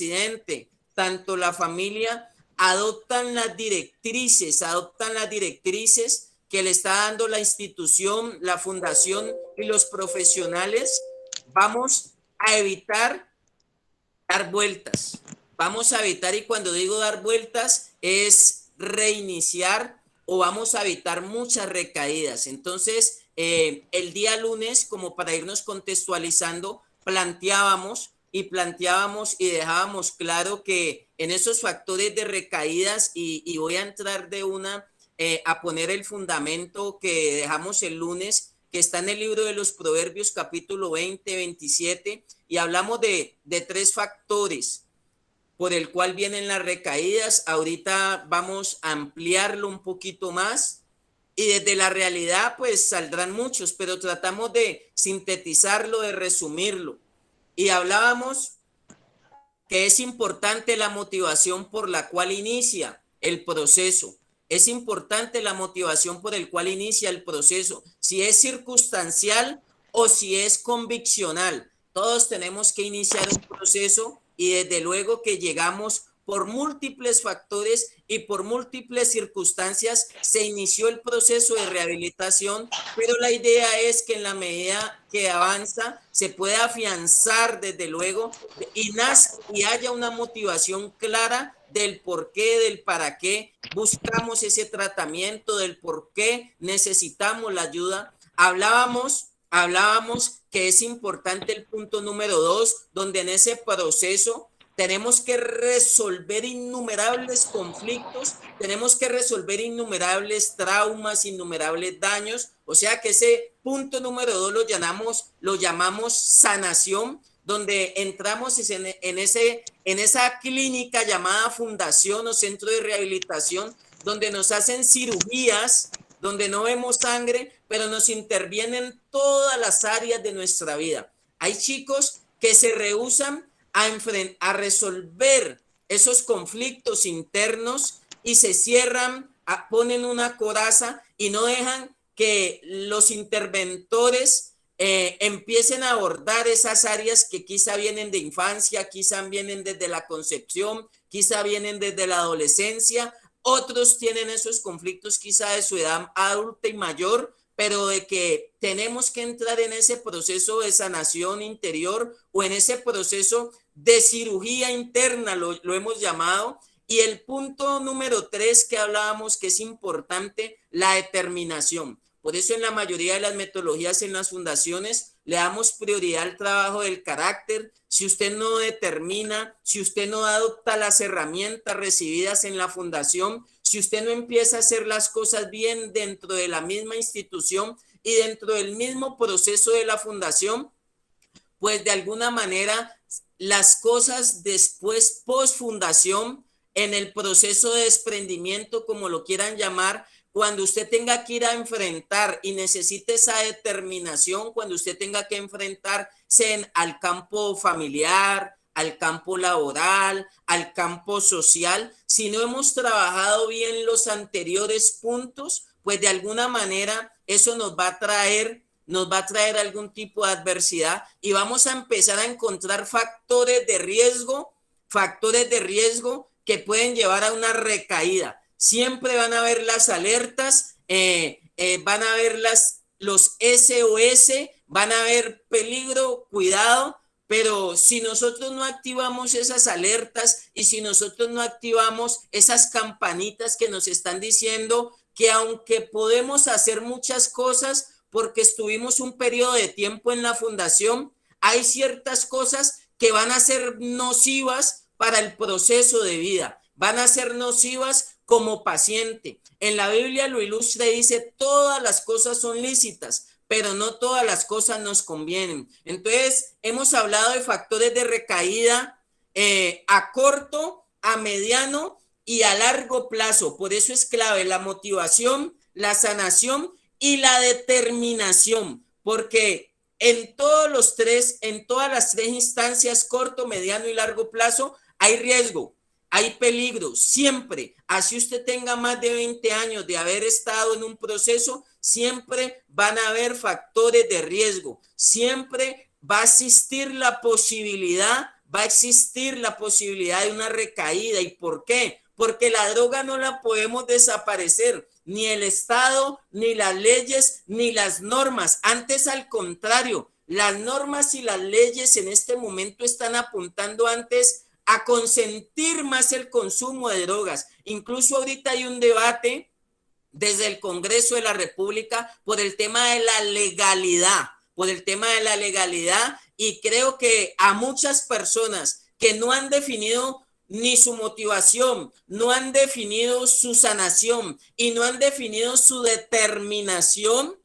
presidente, tanto la familia, adoptan las directrices que le está dando la institución, la fundación y los profesionales, vamos a evitar dar vueltas. Vamos a evitar, y cuando digo dar vueltas, es reiniciar o vamos a evitar muchas recaídas. Entonces, el día lunes, como para irnos contextualizando, planteábamos y dejábamos claro que en esos factores de recaídas, y voy a entrar de una a poner el fundamento que dejamos el lunes, que está en el libro de los Proverbios, capítulo 20, 27, y hablamos de tres factores por el cual vienen las recaídas. Ahorita vamos a ampliarlo un poquito más y desde la realidad pues saldrán muchos, pero tratamos de sintetizarlo, de resumirlo. Y hablábamos que es importante la motivación por la cual inicia el proceso. Es importante la motivación por el cual inicia el proceso, si es circunstancial o si es conviccional. Todos tenemos que iniciar un proceso y desde luego que llegamos por múltiples factores y por múltiples circunstancias se inició el proceso de rehabilitación, pero la idea es que en la medida que avanza se pueda afianzar desde luego y haya una motivación clara del por qué, del para qué buscamos ese tratamiento, del por qué necesitamos la ayuda. Hablábamos que es importante el punto número 2, donde en ese proceso tenemos que resolver innumerables conflictos, tenemos que resolver innumerables traumas, innumerables daños. O sea que ese punto número 2 lo llamamos sanación, donde entramos en esa clínica llamada fundación o centro de rehabilitación, donde nos hacen cirugías, donde no vemos sangre, pero nos intervienen todas las áreas de nuestra vida. Hay chicos que se rehúsan a resolver esos conflictos internos y se cierran, ponen una coraza y no dejan que los interventores empiecen a abordar esas áreas que quizá vienen de infancia, quizá vienen desde la concepción, quizá vienen desde la adolescencia. Otros tienen esos conflictos quizá de su edad adulta y mayor, pero de que tenemos que entrar en ese proceso de sanación interior o en ese proceso de cirugía interna, lo hemos llamado. Y el punto número 3 que hablábamos, que es importante, la determinación. Por eso en la mayoría de las metodologías en las fundaciones le damos prioridad al trabajo del carácter. Si usted no determina, si usted no adopta las herramientas recibidas en la fundación, si usted no empieza a hacer las cosas bien dentro de la misma institución y dentro del mismo proceso de la fundación, pues de alguna manera las cosas después, post fundación, en el proceso de desprendimiento, como lo quieran llamar, cuando usted tenga que ir a enfrentar y necesite esa determinación, cuando usted tenga que enfrentarse al campo familiar, al campo laboral, al campo social, si no hemos trabajado bien los anteriores puntos, pues de alguna manera eso nos va a traer algún tipo de adversidad y vamos a empezar a encontrar factores de riesgo que pueden llevar a una recaída. Siempre van a haber las alertas, van a haber los SOS, van a haber peligro, cuidado, pero si nosotros no activamos esas alertas y si nosotros no activamos esas campanitas que nos están diciendo que aunque podemos hacer muchas cosas porque estuvimos un periodo de tiempo en la fundación, hay ciertas cosas que van a ser nocivas para el proceso de vida, van a ser nocivas como paciente. En la Biblia lo ilustra y dice, todas las cosas son lícitas, pero no todas las cosas nos convienen. Entonces, hemos hablado de factores de recaída a corto, a mediano y a largo plazo. Por eso es clave la motivación, la sanación y la determinación, porque en todas las tres instancias, corto, mediano y largo plazo, hay riesgo, hay peligro, siempre. Así usted tenga más de 20 años de haber estado en un proceso, siempre van a haber factores de riesgo, siempre va a existir la posibilidad va a existir la posibilidad de una recaída. ¿Y por qué? Porque la droga no la podemos desaparecer, ni el Estado, ni las leyes, ni las normas. Antes, al contrario, las normas y las leyes en este momento están apuntando antes a consentir más el consumo de drogas. Incluso ahorita hay un debate desde el Congreso de la República por el tema de la legalidad, por el tema de la legalidad, y creo que a muchas personas que no han definido ni su motivación, no han definido su sanación y no han definido su determinación,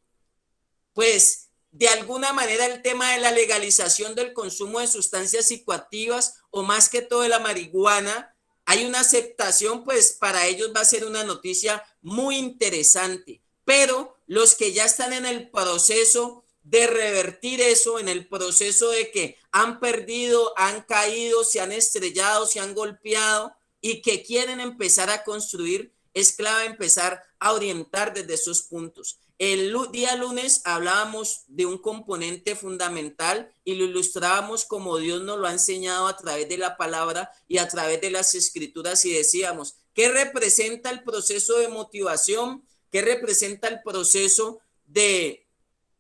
pues de alguna manera el tema de la legalización del consumo de sustancias psicoactivas o más que todo de la marihuana, hay una aceptación, pues para ellos va a ser una noticia muy interesante. Pero los que ya están en el proceso de revertir eso, en el proceso de que han perdido, han caído, se han estrellado, se han golpeado y que quieren empezar a construir, es clave empezar a orientar desde esos puntos. El día lunes hablábamos de un componente fundamental y lo ilustrábamos como Dios nos lo ha enseñado a través de la palabra y a través de las escrituras, y decíamos, ¿qué representa el proceso de motivación? ¿Qué representa el proceso de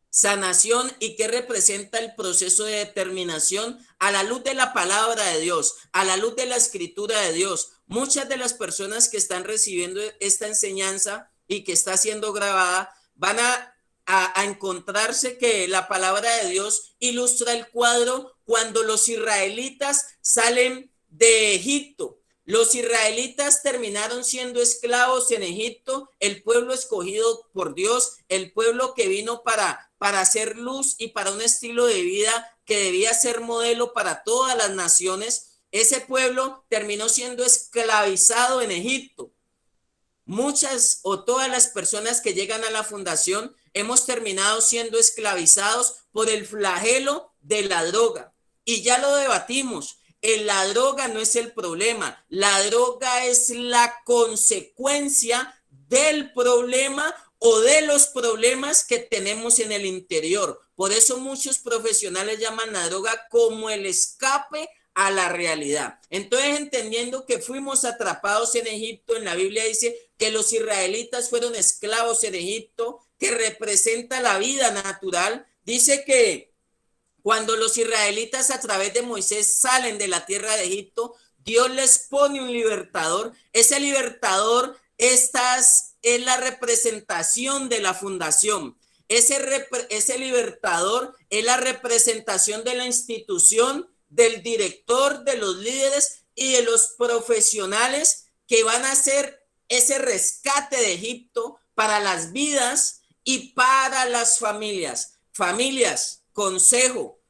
sanación y qué representa el proceso de determinación a la luz de la palabra de Dios, a la luz de la escritura de Dios? Muchas de las personas que están recibiendo esta enseñanza y que está siendo grabada van a encontrarse que la palabra de Dios ilustra el cuadro cuando los israelitas salen de Egipto. Los israelitas terminaron siendo esclavos en Egipto, el pueblo escogido por Dios, el pueblo que vino para hacer luz y para un estilo de vida que debía ser modelo para todas las naciones. Ese pueblo terminó siendo esclavizado en Egipto. Muchas o todas las personas que llegan a la fundación hemos terminado siendo esclavizados por el flagelo de la droga. Y ya lo debatimos. La droga no es el problema, la droga es la consecuencia del problema o de los problemas que tenemos en el interior. Por eso muchos profesionales llaman la droga como el escape a la realidad. Entonces, entendiendo que fuimos atrapados en Egipto, en la Biblia dice que los israelitas fueron esclavos en Egipto, que representa la vida natural. Dice que cuando los israelitas a través de Moisés salen de la tierra de Egipto, Dios les pone un libertador. Ese libertador, esta es la representación de la fundación. Ese libertador es la representación de la institución, del director, de los líderes y de los profesionales que van a hacer ese rescate de Egipto para las vidas y para las familias. Familias, consejo,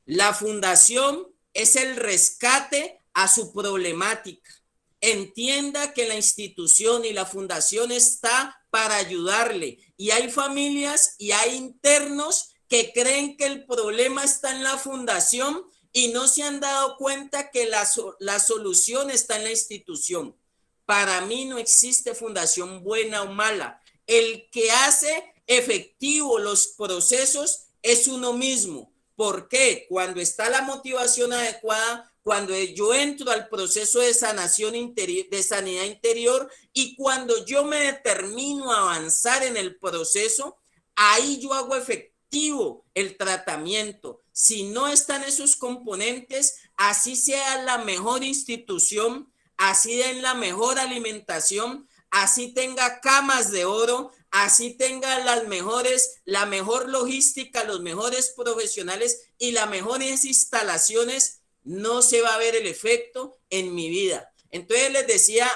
la fundación es el rescate a su problemática. Entienda que la institución y la fundación está para ayudarle. Y hay familias y hay internos que creen que el problema está en la fundación y no se han dado cuenta que la solución está en la institución. Para mí no existe fundación buena o mala. El que hace efectivo los procesos es uno mismo. ¿Por qué? Cuando está la motivación adecuada, cuando yo entro al proceso de sanación interior, de sanidad interior, y cuando yo me determino a avanzar en el proceso, ahí yo hago efectivo el tratamiento. Si no están esos componentes, así sea la mejor institución, así den la mejor alimentación, así tenga camas de oro, así tenga la mejor logística, los mejores profesionales y las mejores instalaciones, no se va a ver el efecto en mi vida. Entonces les decía,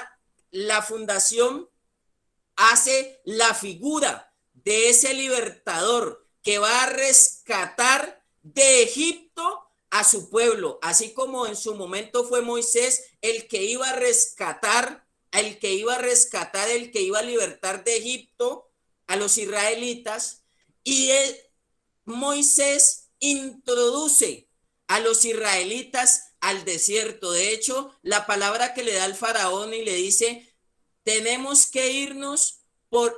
la fundación hace la figura de ese libertador que va a rescatar de Egipto a su pueblo, así como en su momento fue Moisés el que iba a rescatar, el que iba a libertar de Egipto a los israelitas, y Moisés introduce a los israelitas al desierto. De hecho, la palabra que le da al faraón y le dice, tenemos que irnos,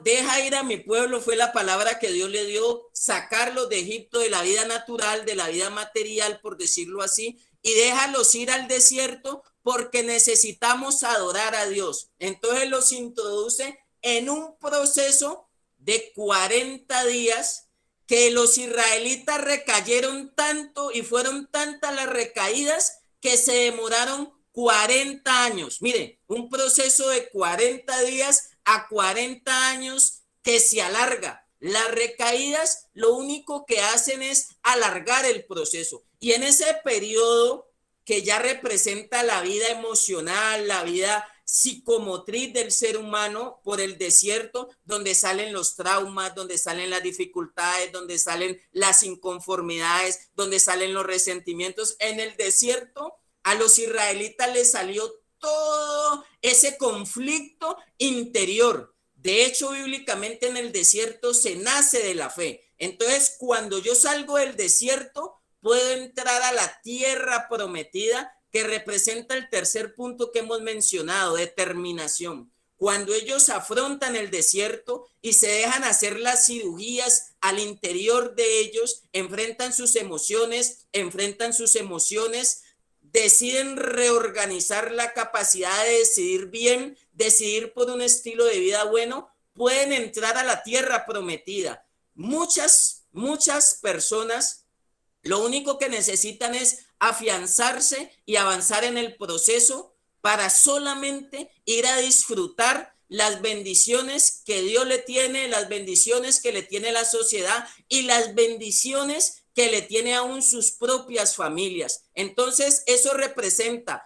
deja ir a mi pueblo, fue la palabra que Dios le dio, sacarlos de Egipto, de la vida natural, de la vida material, por decirlo así, y déjalos ir al desierto porque necesitamos adorar a Dios. Entonces los introduce en un proceso de 40 días que los israelitas recayeron tanto y fueron tantas las recaídas que se demoraron 40 años. Mire, un proceso de 40 días a 40 años que se alarga. Las recaídas lo único que hacen es alargar el proceso. Y en ese periodo que ya representa la vida emocional, la vida psicomotriz del ser humano por el desierto, donde salen los traumas, donde salen las dificultades, donde salen las inconformidades, donde salen los resentimientos. En el desierto a los israelitas les salió todo ese conflicto interior. De hecho, bíblicamente en el desierto se nace de la fe. Entonces, cuando yo salgo del desierto, puedo entrar a la tierra prometida, que representa el tercer punto que hemos mencionado, determinación. Cuando ellos afrontan el desierto y se dejan hacer las cirugías al interior de ellos, enfrentan sus emociones, deciden reorganizar la capacidad de decidir bien, decidir por un estilo de vida bueno, pueden entrar a la tierra prometida. Muchas personas lo único que necesitan es afianzarse y avanzar en el proceso para solamente ir a disfrutar las bendiciones que Dios le tiene, las bendiciones que le tiene la sociedad y las bendiciones que le tiene aún sus propias familias. Entonces, eso representa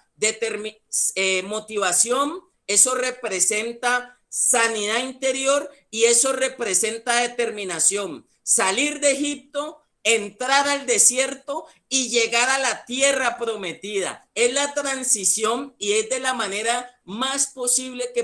motivación, eso representa sanidad interior y eso representa determinación. Salir de Egipto, entrar al desierto y llegar a la tierra prometida. Es la transición y es de la manera más posible que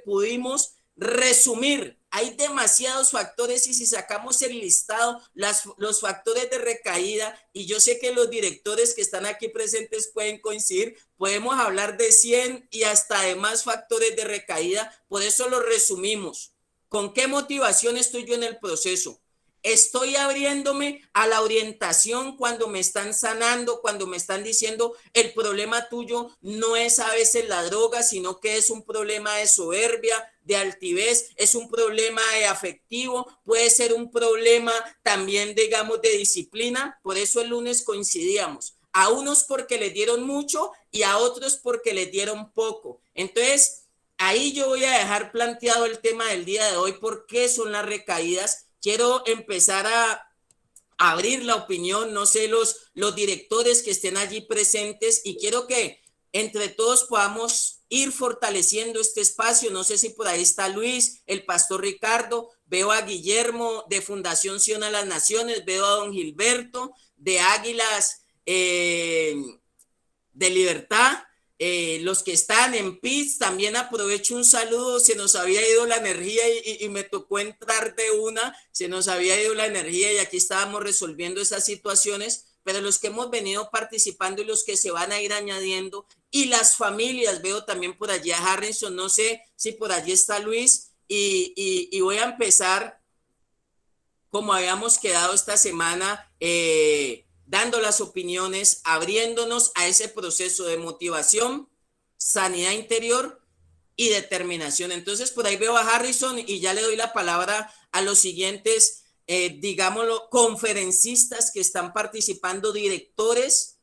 pudimos resumir. Hay demasiados factores y si sacamos el listado, los factores de recaída, y yo sé que los directores que están aquí presentes pueden coincidir, podemos hablar de 100 y hasta de más factores de recaída, por eso lo resumimos. ¿Con qué motivación estoy yo en el proceso? Estoy abriéndome a la orientación cuando me están sanando, cuando me están diciendo el problema tuyo no es a veces la droga, sino que es un problema de soberbia, de altivez, es un problema de afectivo, puede ser un problema también, digamos, de disciplina. Por eso el lunes coincidíamos. A unos porque les dieron mucho y a otros porque les dieron poco. Entonces, ahí yo voy a dejar planteado el tema del día de hoy, por qué son las recaídas. Quiero empezar a abrir la opinión, no sé, los directores que estén allí presentes, y quiero que entre todos podamos ir fortaleciendo este espacio. No sé si por ahí está Luis, el pastor Ricardo, veo a Guillermo de Fundación Sion a las Naciones, veo a don Gilberto de Águilas de Libertad. Los que están en PIS, también aprovecho un saludo. Se nos había ido la energía y me tocó entrar de una, se nos había ido la energía y aquí estábamos resolviendo esas situaciones, pero los que hemos venido participando y los que se van a ir añadiendo y las familias, veo también por allí a Harrison, no sé si por allí está Luis, y voy a empezar como habíamos quedado esta semana, dando las opiniones, abriéndonos a ese proceso de motivación, sanidad interior y determinación. Entonces, por ahí veo a Harrison y ya le doy la palabra a los siguientes, digámoslo, conferencistas que están participando, directores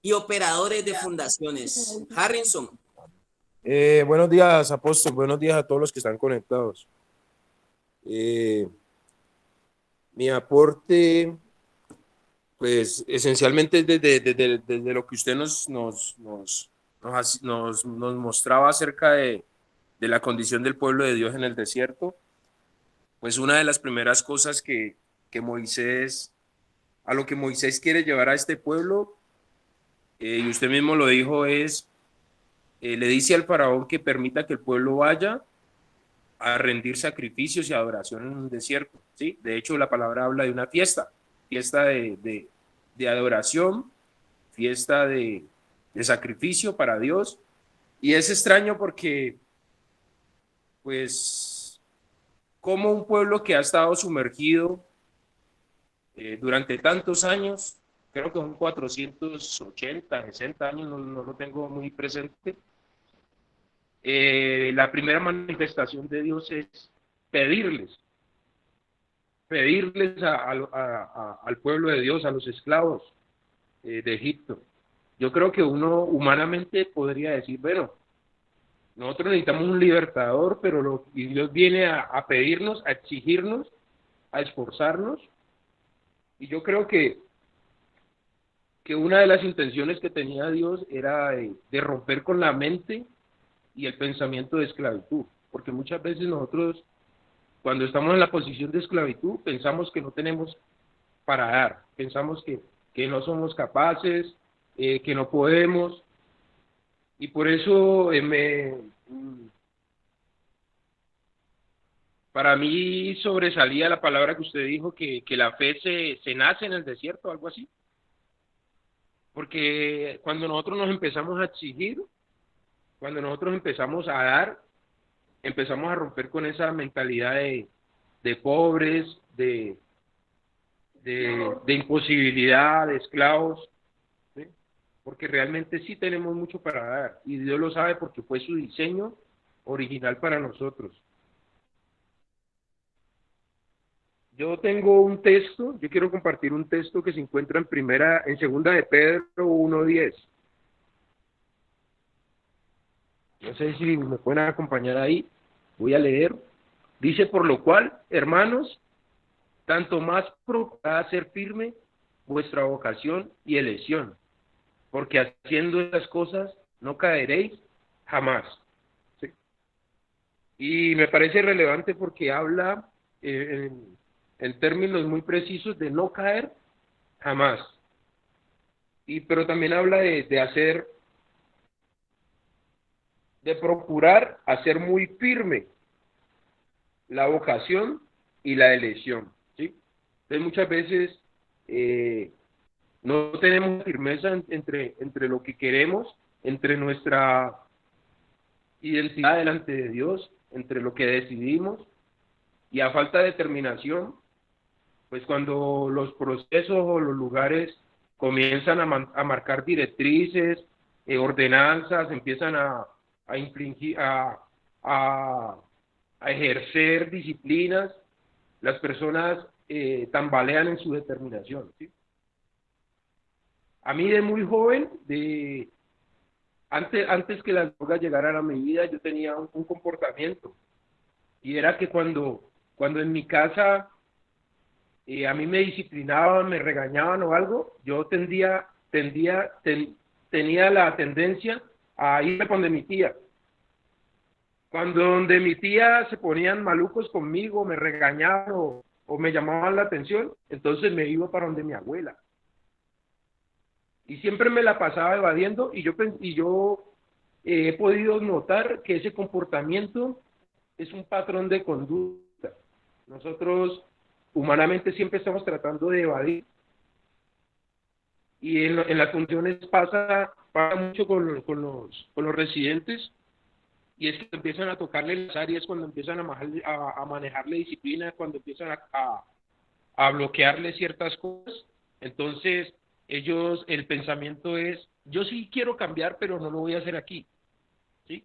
y operadores de fundaciones. Harrison. Buenos días, apóstol. Buenos días a todos los que están conectados. Mi aporte, pues, esencialmente es desde lo que usted nos mostraba acerca de la condición del pueblo de Dios en el desierto. Pues una de las primeras cosas que Moisés, a lo que Moisés quiere llevar a este pueblo, y usted mismo lo dijo, es, le dice al faraón que permita que el pueblo vaya a rendir sacrificios y adoración en un desierto, ¿sí? De hecho, la palabra habla de una fiesta de adoración, fiesta de sacrificio para Dios. Y es extraño porque, pues, como un pueblo que ha estado sumergido durante tantos años, creo que son 480, 60 años, no lo tengo muy presente. La primera manifestación de Dios es pedirles, al pueblo de Dios, a los esclavos de Egipto. Yo creo que uno humanamente podría decir, bueno, nosotros necesitamos un libertador, pero y Dios viene a pedirnos, a exigirnos, a esforzarnos. Y yo creo que una de las intenciones que tenía Dios era de romper con la mente y el pensamiento de esclavitud, porque muchas veces nosotros, cuando estamos en la posición de esclavitud, pensamos que no tenemos para dar, pensamos que no somos capaces, que no podemos, y por eso para mí sobresalía la palabra que usted dijo, que la fe se nace en el desierto, algo así, porque cuando nosotros nos empezamos a exigir, cuando nosotros empezamos a dar, empezamos a romper con esa mentalidad de pobres, de imposibilidad, de esclavos, ¿sí? Porque realmente sí tenemos mucho para dar y Dios lo sabe porque fue su diseño original para nosotros. Yo tengo un texto, yo quiero compartir un texto que se encuentra en segunda de Pedro 1:10. No sé si me pueden acompañar ahí, voy a leer. Dice, por lo cual, hermanos, tanto más procurad ser firme vuestra vocación y elección, porque haciendo esas cosas no caeréis jamás. ¿Sí? Y me parece relevante porque habla en términos muy precisos de no caer jamás. Pero también habla de procurar hacer muy firme la vocación y la elección. ¿Sí? Entonces muchas veces no tenemos firmeza entre lo que queremos, entre nuestra identidad delante de Dios, entre lo que decidimos, y a falta de determinación, pues cuando los procesos o los lugares comienzan a marcar directrices, ordenanzas, empiezan a infringir, a, a ejercer disciplinas, las personas tambalean en su determinación. ¿Sí? A mí de muy joven, antes que las drogas llegaran a mi vida, yo tenía un comportamiento, y era que cuando en mi casa a mí me disciplinaban, me regañaban o algo, yo tenía la tendencia a irme donde mi tía. Cuando donde mi tía se ponían malucos conmigo, me regañaban o me llamaban la atención, entonces me iba para donde mi abuela. Y siempre me la pasaba evadiendo, y yo he podido notar que ese comportamiento es un patrón de conducta. Nosotros humanamente siempre estamos tratando de evadir, y en las funciones pasa mucho con los residentes, y es que empiezan a tocarle las áreas, cuando empiezan a manejarle disciplina, cuando empiezan a bloquearle ciertas cosas. Entonces el pensamiento es, yo sí quiero cambiar, pero no lo voy a hacer aquí, ¿sí?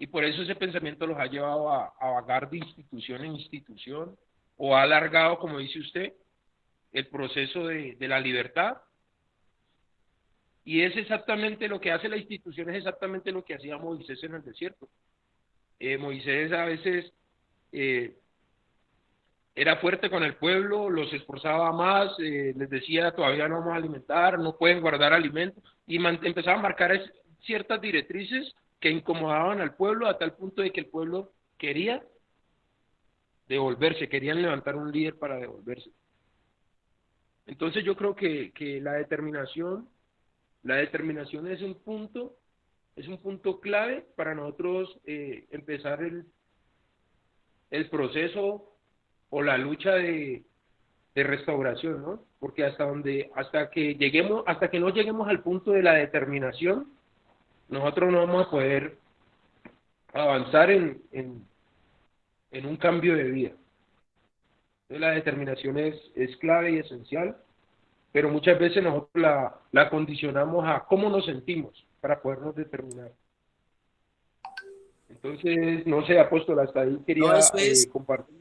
Y por eso ese pensamiento los ha llevado a vagar de institución en institución, o ha alargado, como dice usted, el proceso de la libertad. Y es exactamente lo que hace la institución, es exactamente lo que hacía Moisés en el desierto. Moisés a veces era fuerte con el pueblo, los esforzaba más, les decía, todavía no vamos a alimentar, no pueden guardar alimentos, y empezaba a marcar ciertas directrices que incomodaban al pueblo, a tal punto de que el pueblo quería devolverse, querían levantar un líder para devolverse. Entonces yo creo que la determinación es un punto clave para nosotros empezar el proceso o la lucha de restauración, ¿no? Porque hasta que no lleguemos al punto de la determinación, nosotros no vamos a poder avanzar en un cambio de vida. Entonces la determinación es clave y esencial. pero muchas veces nosotros la condicionamos a cómo nos sentimos para podernos determinar. Entonces, no sé, apóstol, hasta ahí No, quería eso es, compartir.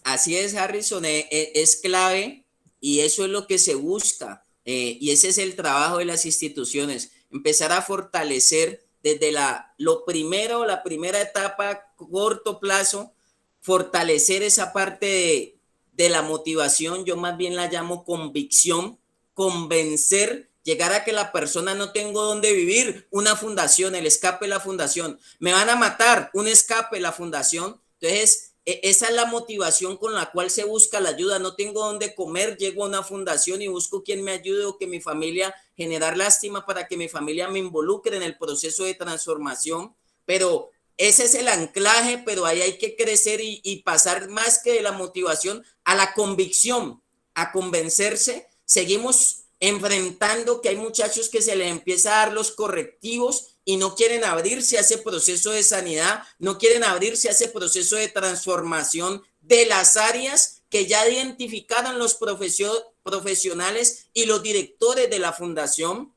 así es, Harrison, es clave y eso es lo que se busca. Y ese es el trabajo de las instituciones, empezar a fortalecer desde lo primero, la primera etapa, corto plazo, fortalecer esa parte de la motivación, yo más bien la llamo convicción, convencer, llegar a que la persona no tengo dónde vivir, una fundación, el escape de la fundación, me van a matar, un escape de la fundación. Entonces, esa es la motivación con la cual se busca la ayuda. No tengo dónde comer, llego a una fundación y busco quien me ayude o que mi familia, generar lástima para que mi familia me involucre en el proceso de transformación. Pero ese es el anclaje, pero ahí hay que crecer y pasar más que de la motivación a la convicción, a convencerse. Seguimos enfrentando que hay muchachos que se les empieza a dar los correctivos y no quieren abrirse a ese proceso de sanidad, no quieren abrirse a ese proceso de transformación de las áreas que ya identificaron los profesionales y los directores de la fundación.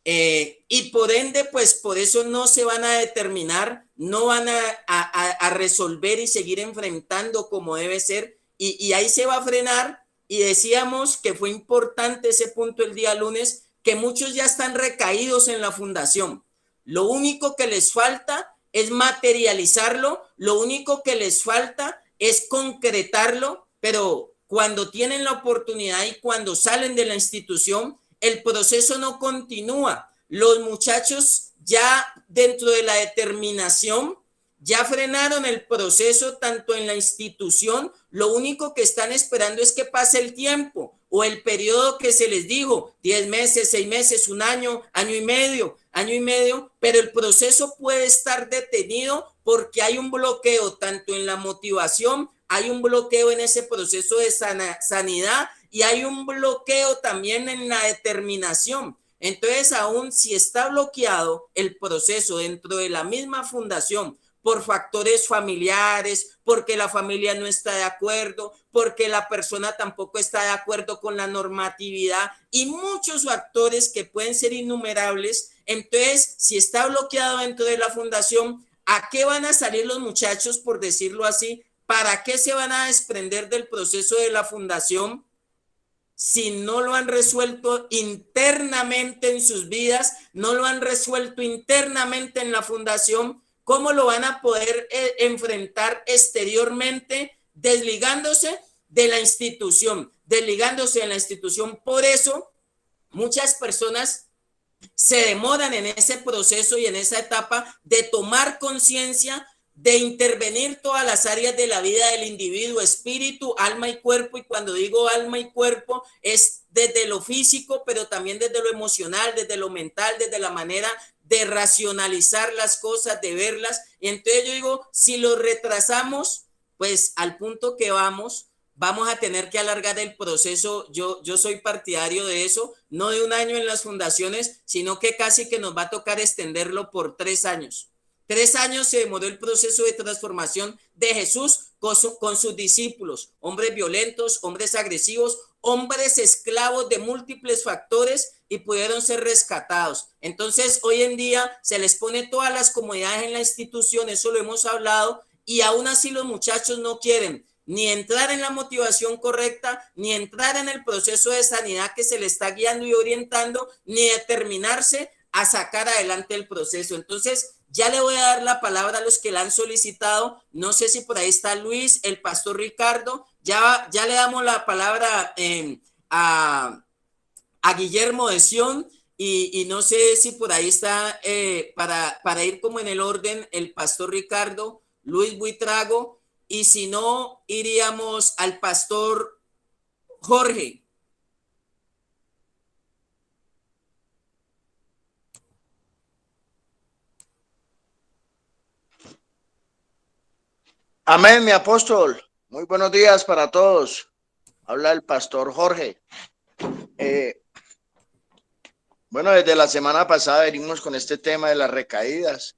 Y por ende, pues por eso no se van a determinar, no van a resolver y seguir enfrentando como debe ser, y ahí se va a frenar. Y decíamos que fue importante ese punto el día lunes, que muchos ya están recaídos en la fundación. Lo único que les falta es materializarlo, lo único que les falta es concretarlo, pero cuando tienen la oportunidad y cuando salen de la institución, el proceso no continúa. Los muchachos ya dentro de la determinación ya frenaron el proceso tanto en la institución, lo único que están esperando es que pase el tiempo o el periodo que se les dijo, 10 meses, 6 meses, un año, año y medio, pero el proceso puede estar detenido porque hay un bloqueo tanto en la motivación, hay un bloqueo en ese proceso de sanidad y hay un bloqueo también en la determinación. Entonces, aún si está bloqueado el proceso dentro de la misma fundación por factores familiares, porque la familia no está de acuerdo, porque la persona tampoco está de acuerdo con la normatividad y muchos factores que pueden ser innumerables. Entonces, si está bloqueado dentro de la fundación, ¿a qué van a salir los muchachos, por decirlo así? ¿Para qué se van a desprender del proceso de la fundación si no lo han resuelto internamente en sus vidas, no lo han resuelto internamente en la fundación? ¿Cómo lo van a poder enfrentar exteriormente desligándose de la institución, desligándose de la institución? Por eso muchas personas se demoran en ese proceso y en esa etapa de tomar conciencia, de intervenir todas las áreas de la vida del individuo, espíritu, alma y cuerpo. Y cuando digo alma y cuerpo es desde lo físico, pero también desde lo emocional, desde lo mental, desde la manera de racionalizar las cosas, de verlas. Y entonces yo digo, si lo retrasamos, pues al punto que vamos a tener que alargar el proceso. Yo soy partidario de eso, no de un año en las fundaciones, sino que casi que nos va a tocar extenderlo por 3 años. 3 años se demoró el proceso de transformación de Jesús con sus discípulos, hombres violentos, hombres agresivos, hombres esclavos de múltiples factores y pudieron ser rescatados. Entonces, hoy en día se les pone todas las comodidades en la institución, eso lo hemos hablado, y aún así los muchachos no quieren ni entrar en la motivación correcta, ni entrar en el proceso de sanidad que se le está guiando y orientando, ni determinarse a sacar adelante el proceso. Entonces, ya le voy a dar la palabra a los que la han solicitado. No sé si por ahí está Luis, el pastor Ricardo. Ya le damos la palabra a Guillermo de Sion. Y no sé si por ahí está, para ir como en el orden, el pastor Ricardo, Luis Buitrago, y si no, iríamos al pastor Jorge. Amén, mi apóstol. Muy buenos días para todos. Habla el pastor Jorge. Bueno, desde la semana pasada venimos con este tema de las recaídas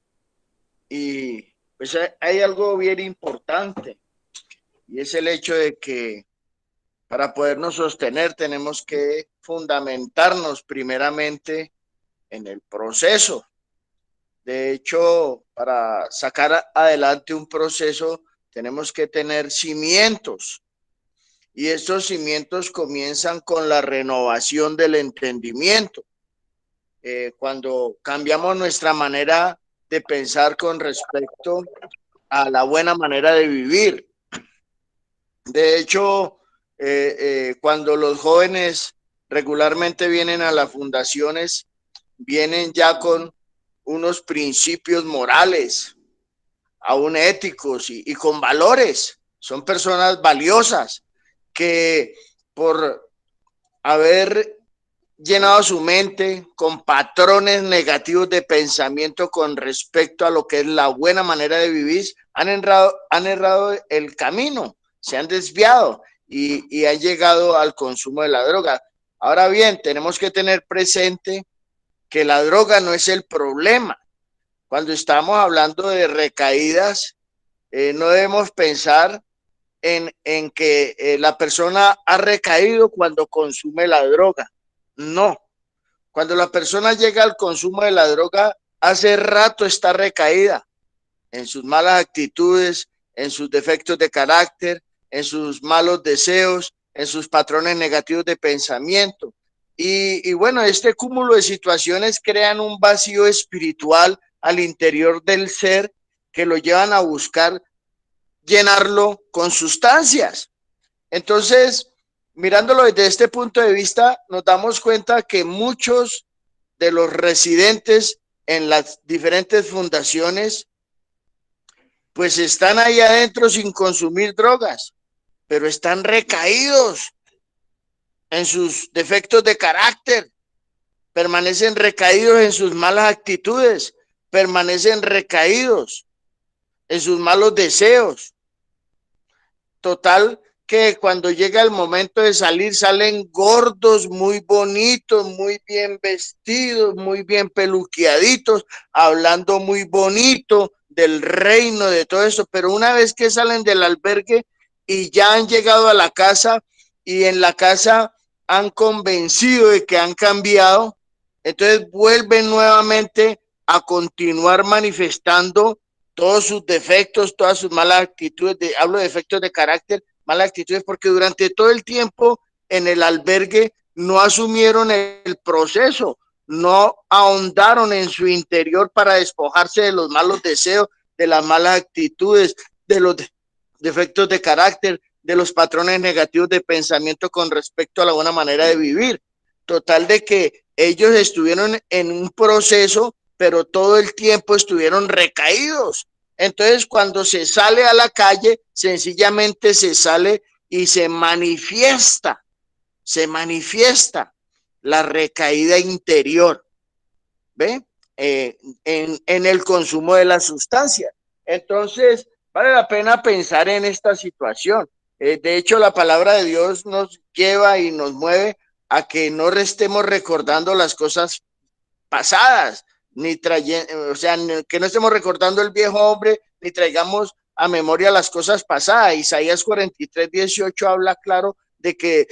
y pues hay algo bien importante y es el hecho de que para podernos sostener tenemos que fundamentarnos primeramente en el proceso. De hecho, para sacar adelante un proceso tenemos que tener cimientos, y estos cimientos comienzan con la renovación del entendimiento. Cuando cambiamos nuestra manera de pensar con respecto a la buena manera de vivir. De hecho, cuando los jóvenes regularmente vienen a las fundaciones, vienen ya con unos principios morales, aún éticos y con valores. Son personas valiosas que por haber llenado su mente con patrones negativos de pensamiento con respecto a lo que es la buena manera de vivir, han errado el camino, se han desviado y han llegado al consumo de la droga. Ahora bien, tenemos que tener presente que la droga no es el problema. Cuando estamos hablando de recaídas, no debemos pensar en que la persona ha recaído cuando consume la droga. No, cuando la persona llega al consumo de la droga, hace rato está recaída en sus malas actitudes, en sus defectos de carácter, en sus malos deseos, en sus patrones negativos de pensamiento. Y bueno, este cúmulo de situaciones crean un vacío espiritual al interior del ser que lo llevan a buscar llenarlo con sustancias. Entonces, mirándolo desde este punto de vista, nos damos cuenta que muchos de los residentes en las diferentes fundaciones, pues están ahí adentro sin consumir drogas, pero están recaídos en sus defectos de carácter, permanecen recaídos en sus malas actitudes, permanecen recaídos en sus malos deseos. Total, que cuando llega el momento de salir, salen gordos, muy bonitos, muy bien vestidos, muy bien peluqueaditos, hablando muy bonito del reino, de todo eso, pero una vez que salen del albergue y ya han llegado a la casa y en la casa han convencido de que han cambiado, entonces vuelven nuevamente a continuar manifestando todos sus defectos, todas sus malas actitudes, hablo de defectos de carácter, malas actitudes, porque durante todo el tiempo en el albergue no asumieron el proceso, no ahondaron en su interior para despojarse de los malos deseos, de las malas actitudes, de los defectos de carácter, de los patrones negativos de pensamiento con respecto a la buena manera de vivir. Total de que ellos estuvieron en un proceso, pero todo el tiempo estuvieron recaídos. Entonces, cuando se sale a la calle, sencillamente se sale y se manifiesta la recaída interior, ¿ve? En el consumo de las sustancias. Entonces, vale la pena pensar en esta situación. De hecho, la palabra de Dios nos lleva y nos mueve a que no estemos recordando las cosas pasadas, ni trayendo, o sea, que no estemos recordando el viejo hombre, ni traigamos a memoria las cosas pasadas. Isaías 43:18 habla claro de que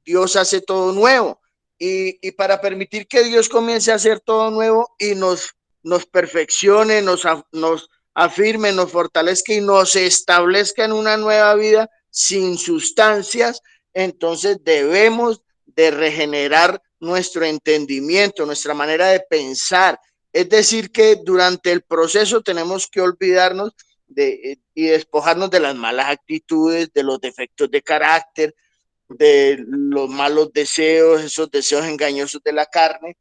Dios hace todo nuevo. Y para permitir que Dios comience a hacer todo nuevo y nos perfeccione, nos afirme, nos fortalezca y nos establezca en una nueva vida sin sustancias, entonces debemos de regenerar nuestro entendimiento, nuestra manera de pensar. Es decir, que durante el proceso tenemos que olvidarnos y despojarnos de las malas actitudes, de los defectos de carácter, de los malos deseos, esos deseos engañosos de la carne,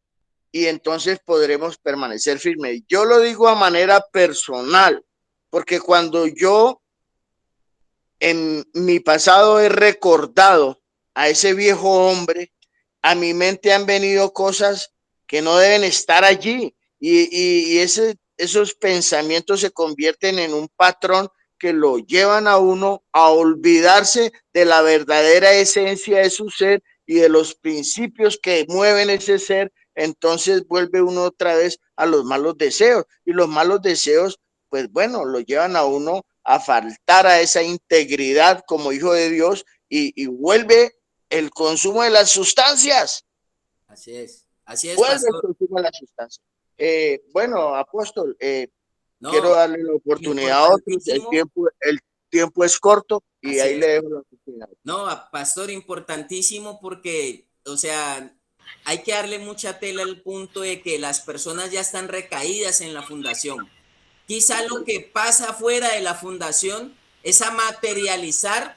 y entonces podremos permanecer firmes. Yo lo digo a manera personal, porque cuando yo en mi pasado he recordado a ese viejo hombre, a mi mente han venido cosas que no deben estar allí, y esos pensamientos se convierten en un patrón que lo llevan a uno a olvidarse de la verdadera esencia de su ser y de los principios que mueven ese ser. Entonces vuelve uno otra vez a los malos deseos, y los malos deseos, pues bueno, lo llevan a uno a faltar a esa integridad como hijo de Dios, y vuelve el consumo de las sustancias. Así es, Vuelve el pastor. cultivo a la sustancia. Bueno, apóstol, No, quiero darle la oportunidad a otros. importantísimo. El tiempo es corto y Así ahí le es. dejo la oportunidad. No, pastor, importantísimo porque, o sea, hay que darle mucha tela al punto de que las personas ya están recaídas en la fundación. Quizá lo que pasa fuera de la fundación es a materializar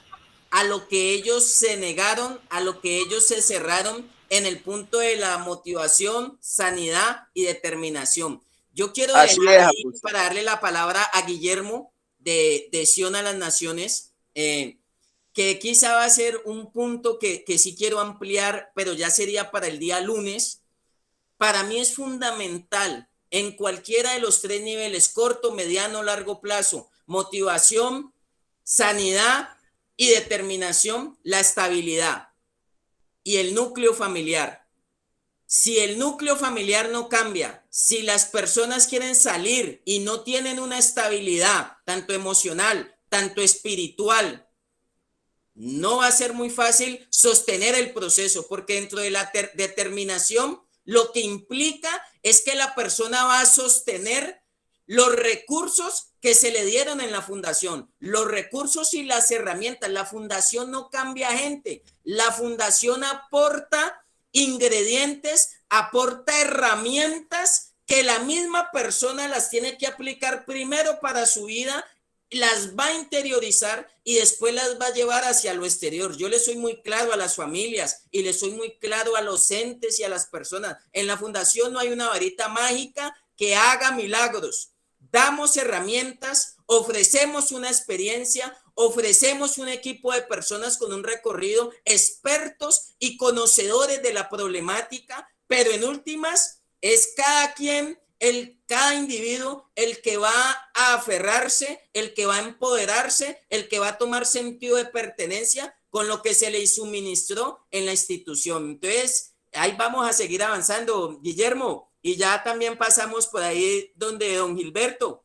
a lo que ellos se negaron, a lo que ellos se cerraron en el punto de la motivación, sanidad y determinación. Yo quiero Así dejar es, ahí apóstol. para darle la palabra a Guillermo de Sion a las Naciones, que quizá va a ser un punto que sí quiero ampliar, pero ya sería para el día lunes. Para mí es fundamental en cualquiera de los tres niveles, corto, mediano, largo plazo, motivación, sanidad y determinación, la estabilidad y el núcleo familiar. Si el núcleo familiar no cambia, si las personas quieren salir y no tienen una estabilidad, tanto emocional, tanto espiritual, no va a ser muy fácil sostener el proceso, porque dentro de la determinación lo que implica es que la persona va a sostener los recursos que se le dieron en la fundación, los recursos y las herramientas. La fundación no cambia gente, la fundación aporta ingredientes, aporta herramientas que la misma persona las tiene que aplicar primero para su vida, las va a interiorizar y después las va a llevar hacia lo exterior. Yo le soy muy claro a las familias y le soy muy claro a los entes y a las personas. En la fundación no hay una varita mágica que haga milagros. Damos herramientas, ofrecemos una experiencia, ofrecemos un equipo de personas con un recorrido, expertos y conocedores de la problemática, pero en últimas es cada quien, cada individuo, el que va a aferrarse, el que va a empoderarse, el que va a tomar sentido de pertenencia con lo que se le suministró en la institución. Entonces, ahí vamos a seguir avanzando, Guillermo, y ya también pasamos por ahí donde don Gilberto.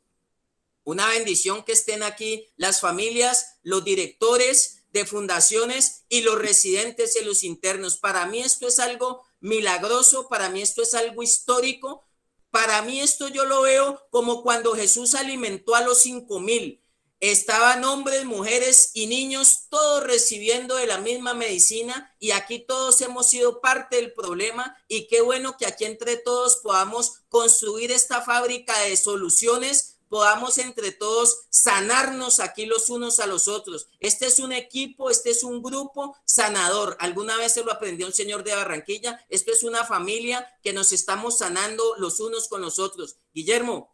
Una bendición que estén aquí las familias, los directores de fundaciones y los residentes y los internos. Para mí esto es algo milagroso, para mí esto es algo histórico, para mí esto yo lo veo como cuando Jesús alimentó a los 5,000. Estaban hombres, mujeres y niños, todos recibiendo de la misma medicina, y aquí todos hemos sido parte del problema, y qué bueno que aquí entre todos podamos construir esta fábrica de soluciones, podamos entre todos sanarnos aquí los unos a los otros. Este es un equipo, este es un grupo sanador. Alguna vez se lo aprendió un señor de Barranquilla. Esto es una familia que nos estamos sanando los unos con los otros. Guillermo.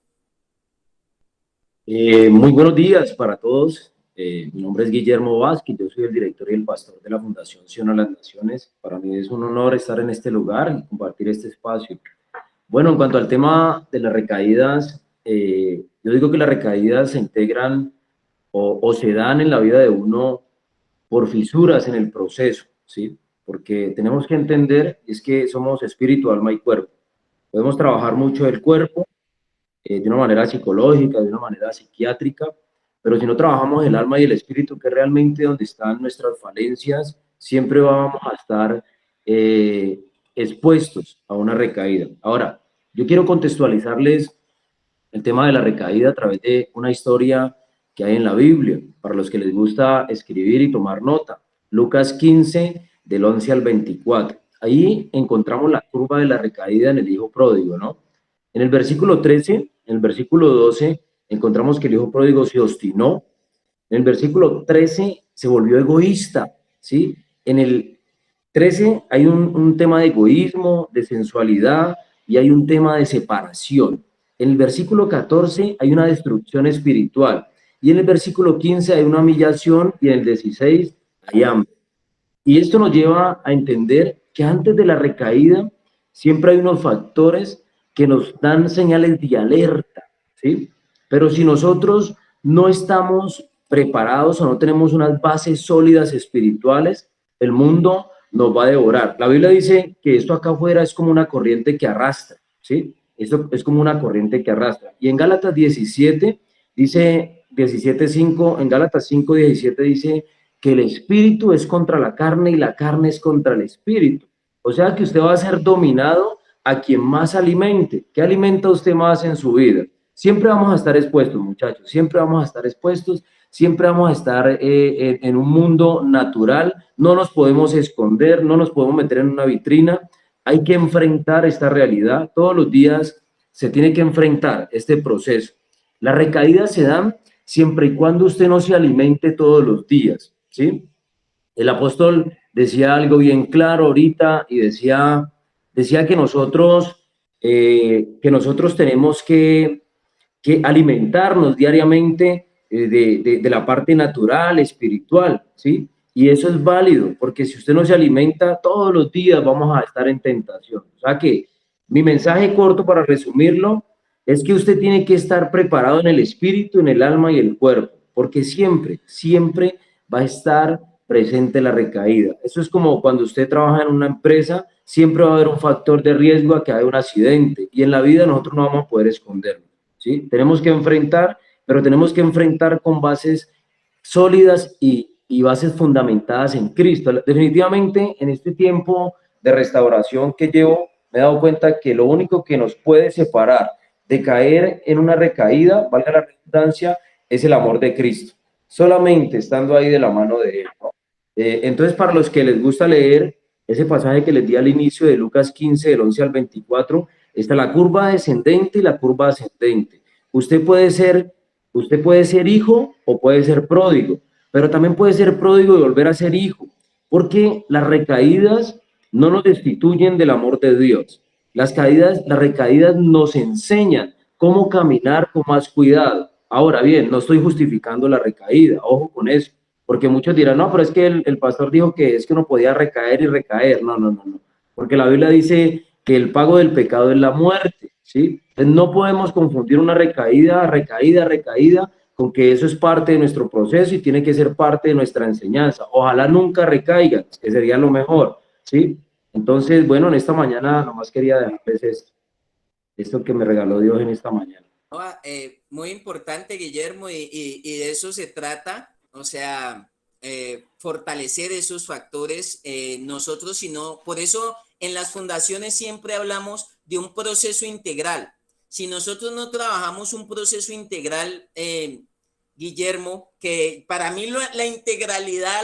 Muy buenos días para todos. Mi nombre es Guillermo Vázquez, yo soy el director y el pastor de la Fundación Sion a las Naciones. Para mí es un honor estar en este lugar y compartir este espacio. Bueno, en cuanto al tema de las recaídas, yo digo que las recaídas se integran o se dan en la vida de uno por fisuras en el proceso, ¿sí? Porque tenemos que entender, es que somos espíritu, alma y cuerpo. Podemos trabajar mucho el cuerpo, de una manera psicológica, de una manera psiquiátrica, pero si no trabajamos el alma y el espíritu, que es realmente donde están nuestras falencias, siempre vamos a estar expuestos a una recaída. Ahora, yo quiero contextualizarles el tema de la recaída a través de una historia que hay en la Biblia, para los que les gusta escribir y tomar nota. Lucas 15, del 11 al 24. Ahí encontramos la curva de la recaída en el hijo pródigo, ¿no? En el versículo 13, en el versículo 12, encontramos que el hijo pródigo se obstinó. En el versículo 13 se volvió egoísta, ¿sí? En el 13 hay un tema de egoísmo, de sensualidad, y hay un tema de separación. En el versículo 14 hay una destrucción espiritual, y en el versículo 15 hay una humillación, y en el 16 hay hambre. Y esto nos lleva a entender que antes de la recaída siempre hay unos factores que nos dan señales de alerta, ¿sí? Pero si nosotros no estamos preparados o no tenemos unas bases sólidas espirituales, el mundo nos va a devorar. La Biblia dice que esto acá afuera es como una corriente que arrastra, ¿sí? Esto es como una corriente que arrastra. Y en Gálatas 17, dice 17:5, en Gálatas 5:17 dice que el espíritu es contra la carne y la carne es contra el espíritu. O sea que usted va a ser dominado a quien más alimente. ¿Qué alimenta usted más en su vida? Siempre vamos a estar expuestos, muchachos, siempre vamos a estar expuestos, siempre vamos a estar en un mundo natural, no nos podemos esconder, no nos podemos meter en una vitrina, hay que enfrentar esta realidad, todos los días se tiene que enfrentar este proceso. Las recaídas se dan siempre y cuando usted no se alimente todos los días, ¿sí? El apóstol decía algo bien claro ahorita y decía que nosotros tenemos que alimentarnos diariamente de la parte natural, espiritual, ¿sí? Y eso es válido, porque si usted no se alimenta, todos los días vamos a estar en tentación. O sea que mi mensaje corto para resumirlo es que usted tiene que estar preparado en el espíritu, en el alma y el cuerpo, porque siempre, siempre va a estar presente la recaída. Eso es como cuando usted trabaja en una empresa, siempre va a haber un factor de riesgo a que haya un accidente, y en la vida nosotros no vamos a poder esconderlo, ¿sí? Tenemos que enfrentar, pero tenemos que enfrentar con bases sólidas y bases fundamentadas en Cristo. Definitivamente, en este tiempo de restauración que llevo, me he dado cuenta que lo único que nos puede separar de caer en una recaída, valga la redundancia, es el amor de Cristo. Solamente estando ahí de la mano de Él, ¿no? Entonces, para los que les gusta leer ese pasaje que les di al inicio de Lucas 15, del 11 al 24, está la curva descendente y la curva ascendente. Usted puede ser, usted puede ser hijo o puede ser pródigo, pero también puede ser pródigo y volver a ser hijo, porque las recaídas no nos destituyen del amor de Dios. Las recaídas nos enseñan cómo caminar con más cuidado. Ahora bien, no estoy justificando la recaída, ojo con eso, porque muchos dirán, no, pero es que el pastor dijo que es que uno podía recaer y recaer. No, no, no, no, porque la Biblia dice que el pago del pecado es la muerte, ¿sí? Entonces no podemos confundir una recaída, con que eso es parte de nuestro proceso y tiene que ser parte de nuestra enseñanza. Ojalá nunca recaigan, que sería lo mejor, ¿sí? Entonces, bueno, en esta mañana nomás quería dejarles esto que me regaló Dios en esta mañana. Muy importante, Guillermo, y de eso se trata, o sea, fortalecer esos factores. Nosotros, si no, por eso en las fundaciones siempre hablamos de un proceso integral. Si nosotros no trabajamos un proceso integral, Guillermo, que para mí la integralidad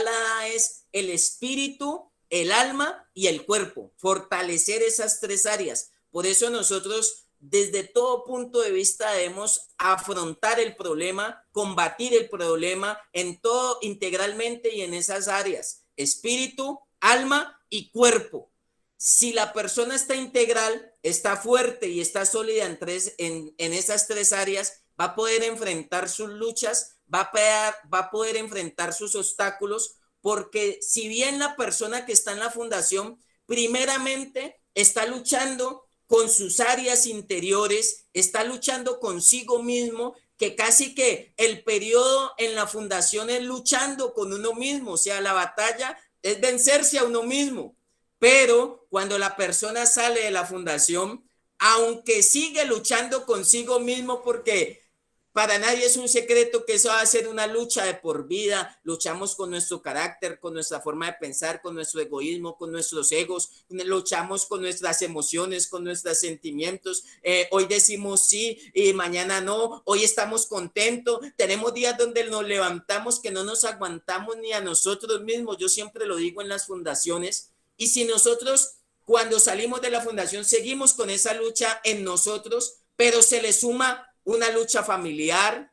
es el espíritu, el alma y el cuerpo, fortalecer esas tres áreas. Por eso nosotros desde todo punto de vista debemos afrontar el problema, combatir el problema en todo integralmente y en esas áreas, espíritu, alma y cuerpo. Si la persona está integral, está fuerte y está sólida en esas tres áreas, va a poder enfrentar sus luchas, va a poder enfrentar sus obstáculos, porque si bien la persona que está en la fundación, primeramente está luchando con sus áreas interiores, está luchando consigo mismo, que casi que el periodo en la fundación es luchando con uno mismo, o sea, la batalla es vencerse a uno mismo. Pero cuando la persona sale de la fundación, aunque sigue luchando consigo mismo, porque para nadie es un secreto que eso va a ser una lucha de por vida. Luchamos con nuestro carácter, con nuestra forma de pensar, con nuestro egoísmo, con nuestros egos. Luchamos con nuestras emociones, con nuestros sentimientos. Hoy decimos sí y mañana no. Hoy estamos contentos. Tenemos días donde nos levantamos que no nos aguantamos ni a nosotros mismos. Yo siempre lo digo en las fundaciones. Y si nosotros, cuando salimos de la fundación, seguimos con esa lucha en nosotros, pero se le suma una lucha familiar,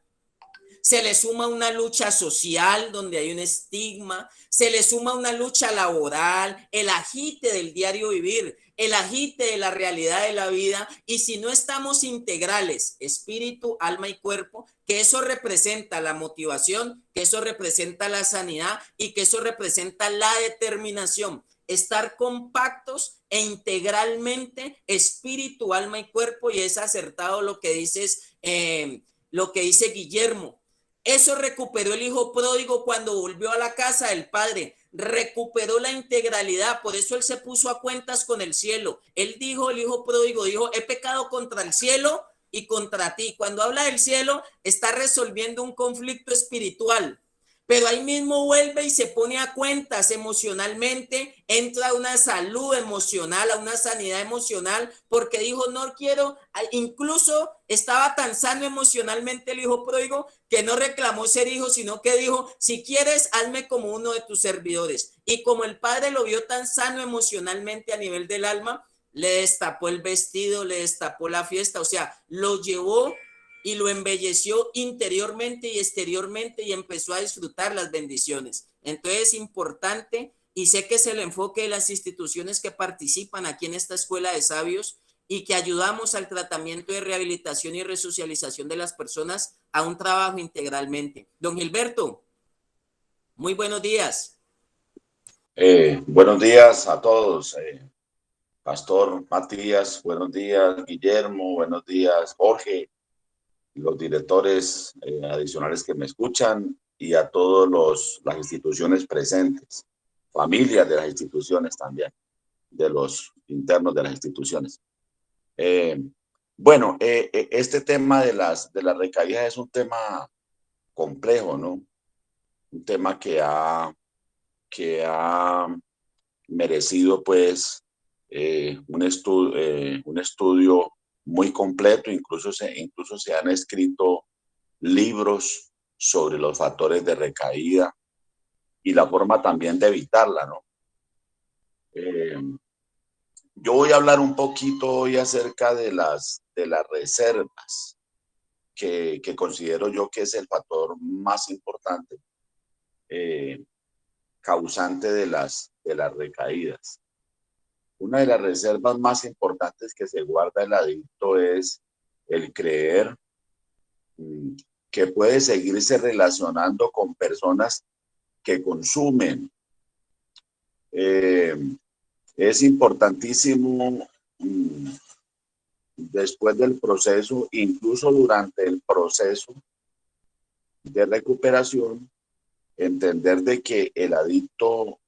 se le suma una lucha social donde hay un estigma, se le suma una lucha laboral, el agite del diario vivir, el agite de la realidad de la vida. Y si no estamos integrales, espíritu, alma y cuerpo, que eso representa la motivación, que eso representa la sanidad y que eso representa la determinación. Estar compactos e integralmente espíritu, alma y cuerpo, y es acertado lo que dices, lo que dice Guillermo. Eso recuperó el hijo pródigo cuando volvió a la casa del padre, recuperó la integralidad, por eso él se puso a cuentas con el cielo. Él dijo, el hijo pródigo dijo, he pecado contra el cielo y contra ti. Cuando habla del cielo, está resolviendo un conflicto espiritual. pero ahí mismo vuelve y se pone a cuentas emocionalmente, entra a una salud emocional, a una sanidad emocional, porque dijo, no quiero, incluso estaba tan sano emocionalmente el hijo pródigo que no reclamó ser hijo, sino que dijo, si quieres, hazme como uno de tus servidores. Y como el padre lo vio tan sano emocionalmente a nivel del alma, le destapó el vestido, le destapó la fiesta, o sea, lo llevó y lo embelleció interiormente y exteriormente y empezó a disfrutar las bendiciones. Entonces es importante, y sé que es el enfoque de las instituciones que participan aquí en esta escuela de sabios y que ayudamos al tratamiento de rehabilitación y resocialización de las personas a un trabajo integralmente. Don Gilberto, muy buenos días. Buenos días a todos. Pastor Matías, buenos días. Guillermo, buenos días. Jorge, los directores adicionales que me escuchan y a todas las instituciones presentes, familias de las instituciones también, de los internos de las instituciones. Este tema de las recaídas es un tema complejo, ¿no? Un tema que ha merecido pues un estudio muy completo, incluso se han escrito libros sobre los factores de recaída y la forma también de evitarla, ¿no? Yo voy a hablar un poquito hoy acerca de las reservas, que considero yo que es el factor más importante causante de las recaídas. Una de las reservas más importantes que se guarda el adicto es el creer que puede seguirse relacionando con personas que consumen. Es importantísimo después del proceso, incluso durante el proceso de recuperación, entender de que el adicto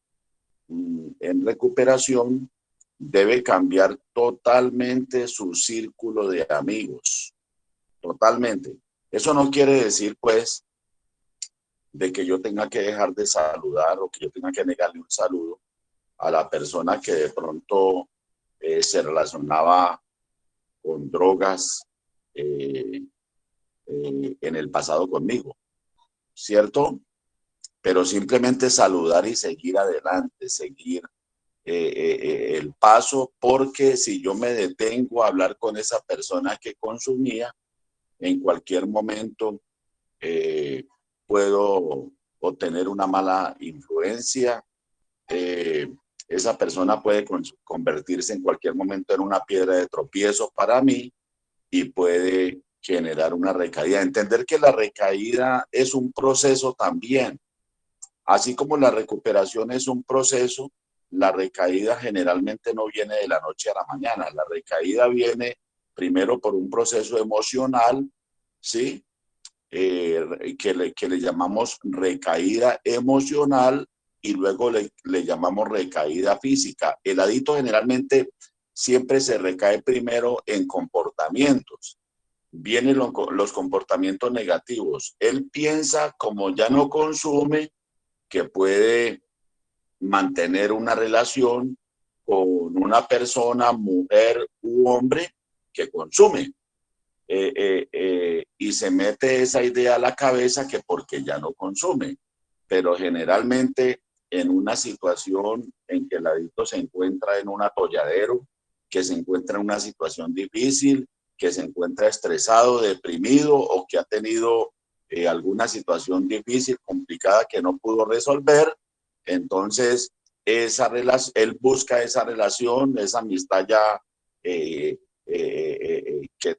en recuperación debe cambiar totalmente su círculo de amigos, totalmente. Eso no quiere decir, pues, de que yo tenga que dejar de saludar o que yo tenga que negarle un saludo a la persona que de pronto se relacionaba con drogas en el pasado conmigo, ¿cierto? Pero simplemente saludar y seguir adelante, seguir el paso, porque si yo me detengo a hablar con esa persona que consumía, en cualquier momento puedo obtener una mala influencia. Esa persona puede convertirse en cualquier momento en una piedra de tropiezo para mí y puede generar una recaída. Entender que la recaída es un proceso también. Así como la recuperación es un proceso, la recaída generalmente no viene de la noche a la mañana. La recaída viene primero por un proceso emocional, ¿sí? Que le llamamos recaída emocional y luego le llamamos recaída física. El adicto generalmente siempre se recae primero en comportamientos. Vienen los comportamientos negativos. Él piensa, como ya no consume, que puede mantener una relación con una persona, mujer u hombre, que consume. Y se mete esa idea a la cabeza que porque ya no consume. Pero generalmente en una situación en que el adicto se encuentra en un atolladero, que se encuentra en una situación difícil, que se encuentra estresado, deprimido o que ha tenido alguna situación difícil, complicada que no pudo resolver, entonces él busca esa relación, esa amistad ya que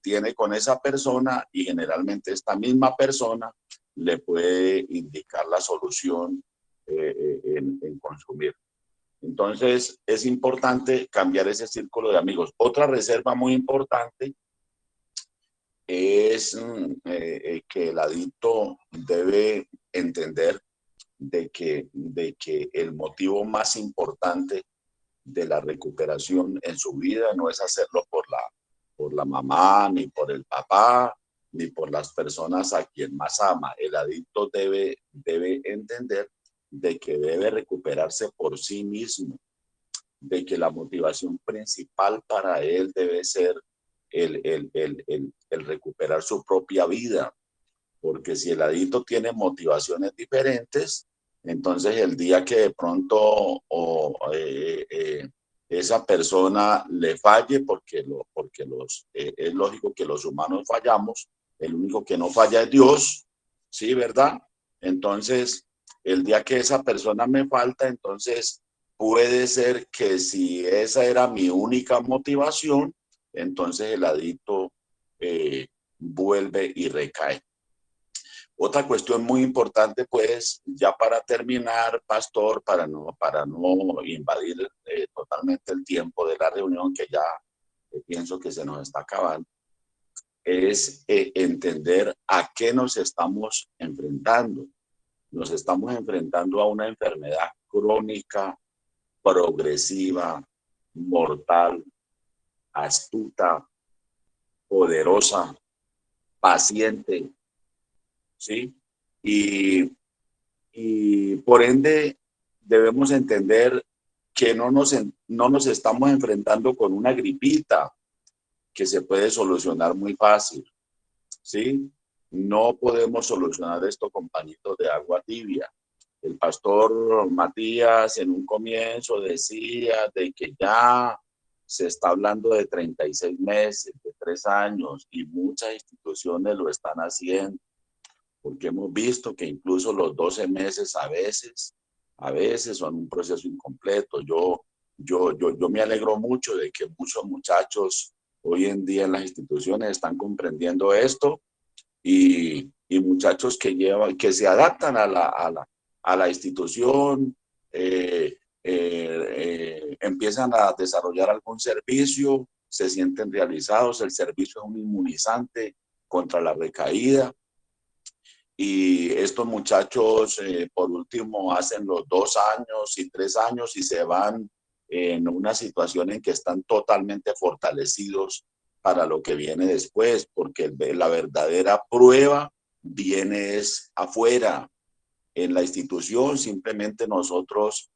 tiene con esa persona, y generalmente esta misma persona le puede indicar la solución en consumir. Entonces es importante cambiar ese círculo de amigos. Otra reserva muy importante es que el adicto debe entender de que el motivo más importante de la recuperación en su vida no es hacerlo por la mamá, ni por el papá, ni por las personas a quien más ama. El adicto debe entender de que debe recuperarse por sí mismo, de que la motivación principal para él debe ser el recuperar su propia vida, porque si el adicto tiene motivaciones diferentes, entonces el día que de pronto esa persona le falle, porque es lógico que los humanos fallamos, el único que no falla es Dios, ¿sí, verdad? Entonces, el día que esa persona me falta, entonces puede ser que si esa era mi única motivación, entonces el adicto vuelve y recae. Otra cuestión muy importante, pues, ya para terminar, pastor, para no invadir totalmente el tiempo de la reunión, que ya pienso que se nos está acabando, es entender a qué nos estamos enfrentando. Nos estamos enfrentando a una enfermedad crónica, progresiva, mortal, astuta, poderosa, paciente, ¿sí? Y por ende debemos entender que no nos estamos enfrentando con una gripita que se puede solucionar muy fácil, ¿sí? No podemos solucionar esto con pañitos de agua tibia. El pastor Matías en un comienzo decía de que ya se está hablando de 36 meses, de 3 años, y muchas instituciones lo están haciendo, porque hemos visto que incluso los 12 meses a veces son un proceso incompleto. Yo me alegro mucho de que muchos muchachos hoy en día en las instituciones están comprendiendo esto, y muchachos que se adaptan a la institución, empiezan a desarrollar algún servicio, se sienten realizados. El servicio es un inmunizante contra la recaída. Y estos muchachos, por último, hacen los 2 años y 3 años y se van en una situación en que están totalmente fortalecidos para lo que viene después, porque la verdadera prueba viene es afuera. En la institución simplemente nosotros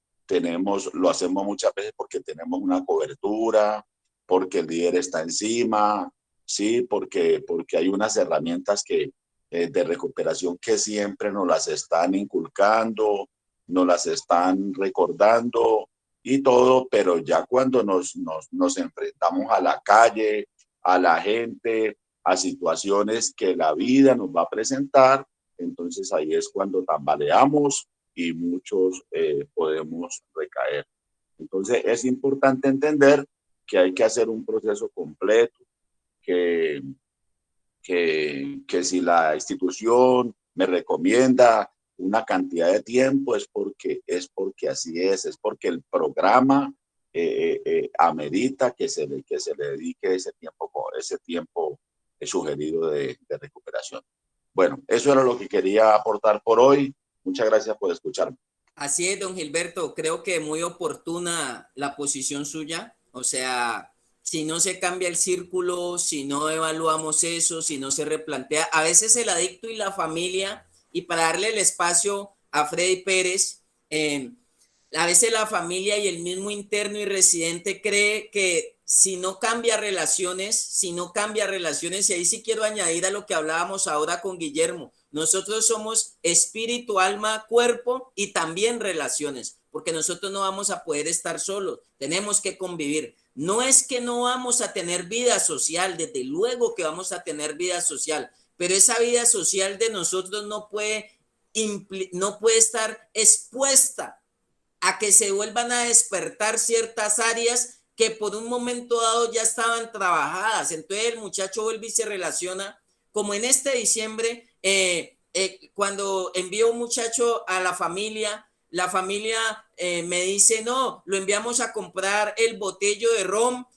lo hacemos muchas veces porque tenemos una cobertura, porque el líder está encima, ¿sí? Porque hay unas herramientas de recuperación que siempre nos las están inculcando, nos las están recordando y todo, pero ya cuando nos enfrentamos a la calle, a la gente, a situaciones que la vida nos va a presentar, entonces ahí es cuando tambaleamos y muchos podemos recaer. Entonces es importante entender que hay que hacer un proceso completo, que si la institución me recomienda una cantidad de tiempo es porque así es porque el programa amerita que se le dedique ese tiempo sugerido de recuperación. Bueno, eso era lo que quería aportar por hoy. Muchas gracias por escucharme. Así es, don Gilberto, creo que muy oportuna la posición suya. O sea, si no se cambia el círculo, si no evaluamos eso, si no se replantea, a veces el adicto y la familia, y para darle el espacio a Freddy Pérez, a veces la familia y el mismo interno y residente cree que si no cambia relaciones, y ahí sí quiero añadir a lo que hablábamos ahora con Guillermo, nosotros somos espíritu, alma, cuerpo y también relaciones, porque nosotros no vamos a poder estar solos, tenemos que convivir. No es que no vamos a tener vida social, desde luego que vamos a tener vida social, pero esa vida social de nosotros no puede estar expuesta a que se vuelvan a despertar ciertas áreas que por un momento dado ya estaban trabajadas. Entonces el muchacho vuelve y se relaciona, como en este diciembre, cuando envío un muchacho a la familia me dice, no, lo enviamos a comprar el botello de ron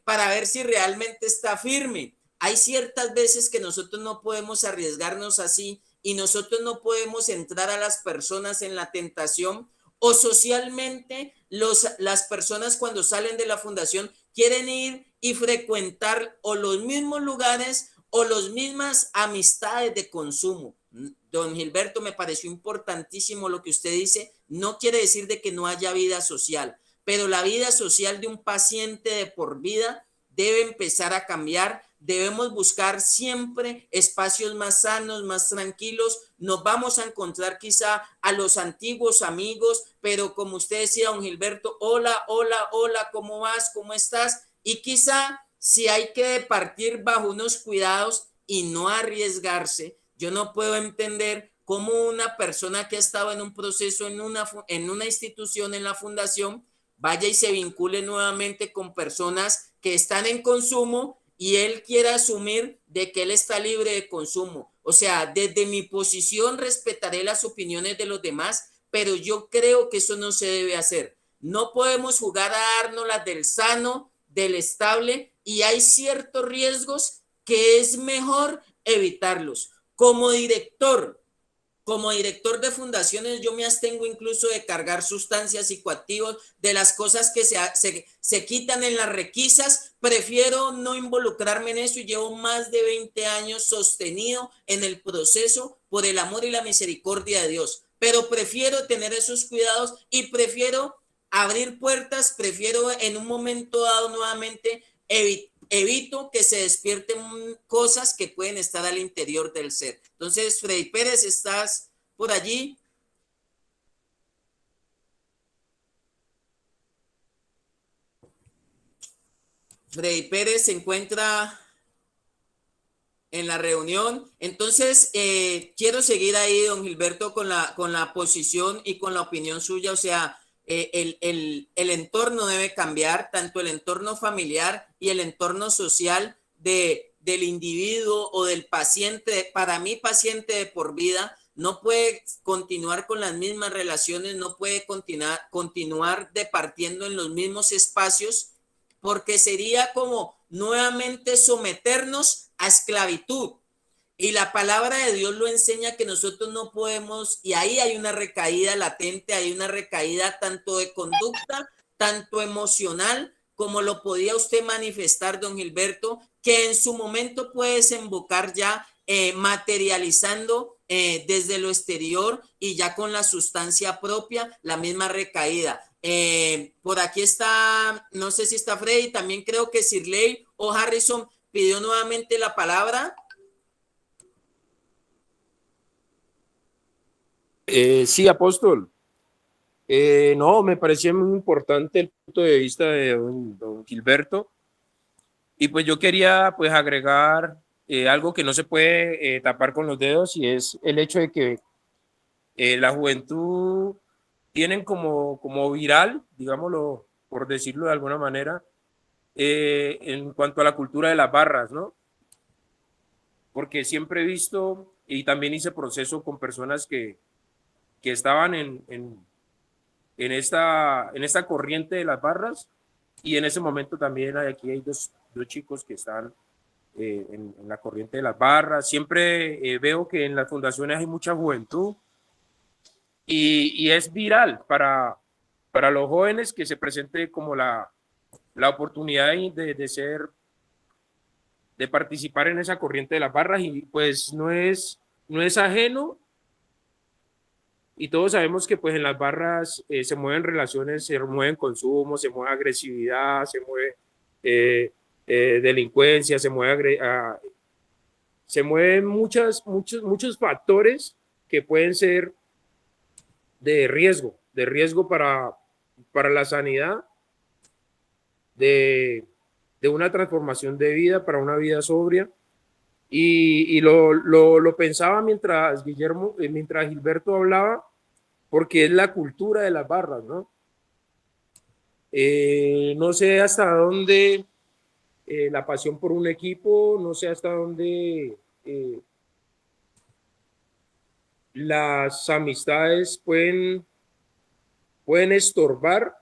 para ver si realmente está firme. Hay ciertas veces que nosotros no podemos arriesgarnos así y nosotros no podemos entrar a las personas en la tentación, o socialmente las personas cuando salen de la fundación quieren ir y frecuentar o los mismos lugares o las mismas amistades de consumo. Don Gilberto, me pareció importantísimo lo que usted dice. No quiere decir de que no haya vida social, pero la vida social de un paciente de por vida debe empezar a cambiar. Debemos buscar siempre espacios más sanos, más tranquilos. Nos vamos a encontrar quizá a los antiguos amigos, pero como usted decía, don Gilberto, hola, hola, hola, ¿cómo vas? ¿Cómo estás? Y quizá si hay que partir bajo unos cuidados y no arriesgarse, yo no puedo entender cómo una persona que ha estado en un proceso en una institución, en la fundación, vaya y se vincule nuevamente con personas que están en consumo y él quiera asumir de que él está libre de consumo. O sea, desde mi posición respetaré las opiniones de los demás, pero yo creo que eso no se debe hacer. No podemos jugar a darnos las del sano, del estable, y hay ciertos riesgos que es mejor evitarlos. Como director de fundaciones, yo me abstengo incluso de cargar sustancias psicoactivas, de las cosas que se quitan en las requisas. Prefiero no involucrarme en eso y llevo más de 20 años sostenido en el proceso por el amor y la misericordia de Dios. Pero prefiero tener esos cuidados y prefiero abrir puertas, prefiero en un momento dado nuevamente evito que se despierten cosas que pueden estar al interior del ser. Entonces, Freddy Pérez, ¿estás por allí? Freddy Pérez se encuentra en la reunión. Entonces, quiero seguir ahí, don Gilberto, con la posición y con la opinión suya. O sea, el entorno debe cambiar, tanto el entorno familiar y el entorno social del individuo o del paciente. Para mí, paciente de por vida, no puede continuar con las mismas relaciones, no puede continuar departiendo en los mismos espacios, porque sería como nuevamente someternos a esclavitud. Y la palabra de Dios lo enseña que nosotros no podemos, y ahí hay una recaída latente, hay una recaída tanto de conducta, tanto emocional, como lo podía usted manifestar, don Gilberto, que en su momento puede desembocar ya materializando desde lo exterior y ya con la sustancia propia, la misma recaída. Por aquí está, no sé si está Freddy, también creo que Sirley o Harrison pidió nuevamente la palabra. Sí, apóstol. No, me parecía muy importante el punto de vista de don Gilberto. Y pues yo quería pues agregar algo que no se puede tapar con los dedos, y es el hecho de que la juventud tienen como viral, digámoslo, por decirlo de alguna manera, en cuanto a la cultura de las barras, ¿no? Porque siempre he visto y también hice proceso con personas que estaban en esta corriente de las barras, y en ese momento también aquí hay dos chicos que están en la corriente de las barras. Siempre veo que en las fundaciones hay mucha juventud, y es viral para los jóvenes que se presente como la oportunidad de participar en esa corriente de las barras, y pues no es ajeno. Y todos sabemos que pues en las barras se mueven relaciones, se mueven consumo, se mueve agresividad, se mueve delincuencia, se mueven muchos factores que pueden ser de riesgo para la sanidad, de una transformación de vida, para una vida sobria. Y lo pensaba mientras Gilberto hablaba, porque es la cultura de las barras, ¿no? No sé hasta dónde la pasión por un equipo, no sé hasta dónde las amistades pueden estorbar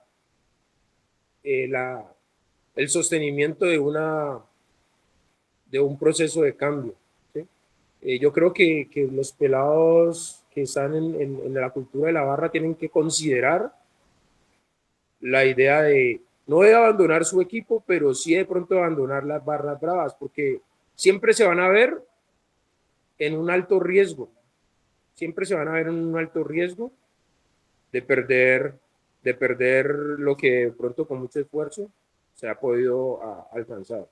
el sostenimiento de un proceso de cambio, ¿sí? Yo creo que los pelados que están en la cultura de la barra tienen que considerar la idea no de abandonar su equipo, pero sí de pronto abandonar las barras bravas, porque siempre se van a ver en un alto riesgo, siempre se van a ver en un alto riesgo de perder lo que de pronto con mucho esfuerzo se ha podido alcanzar.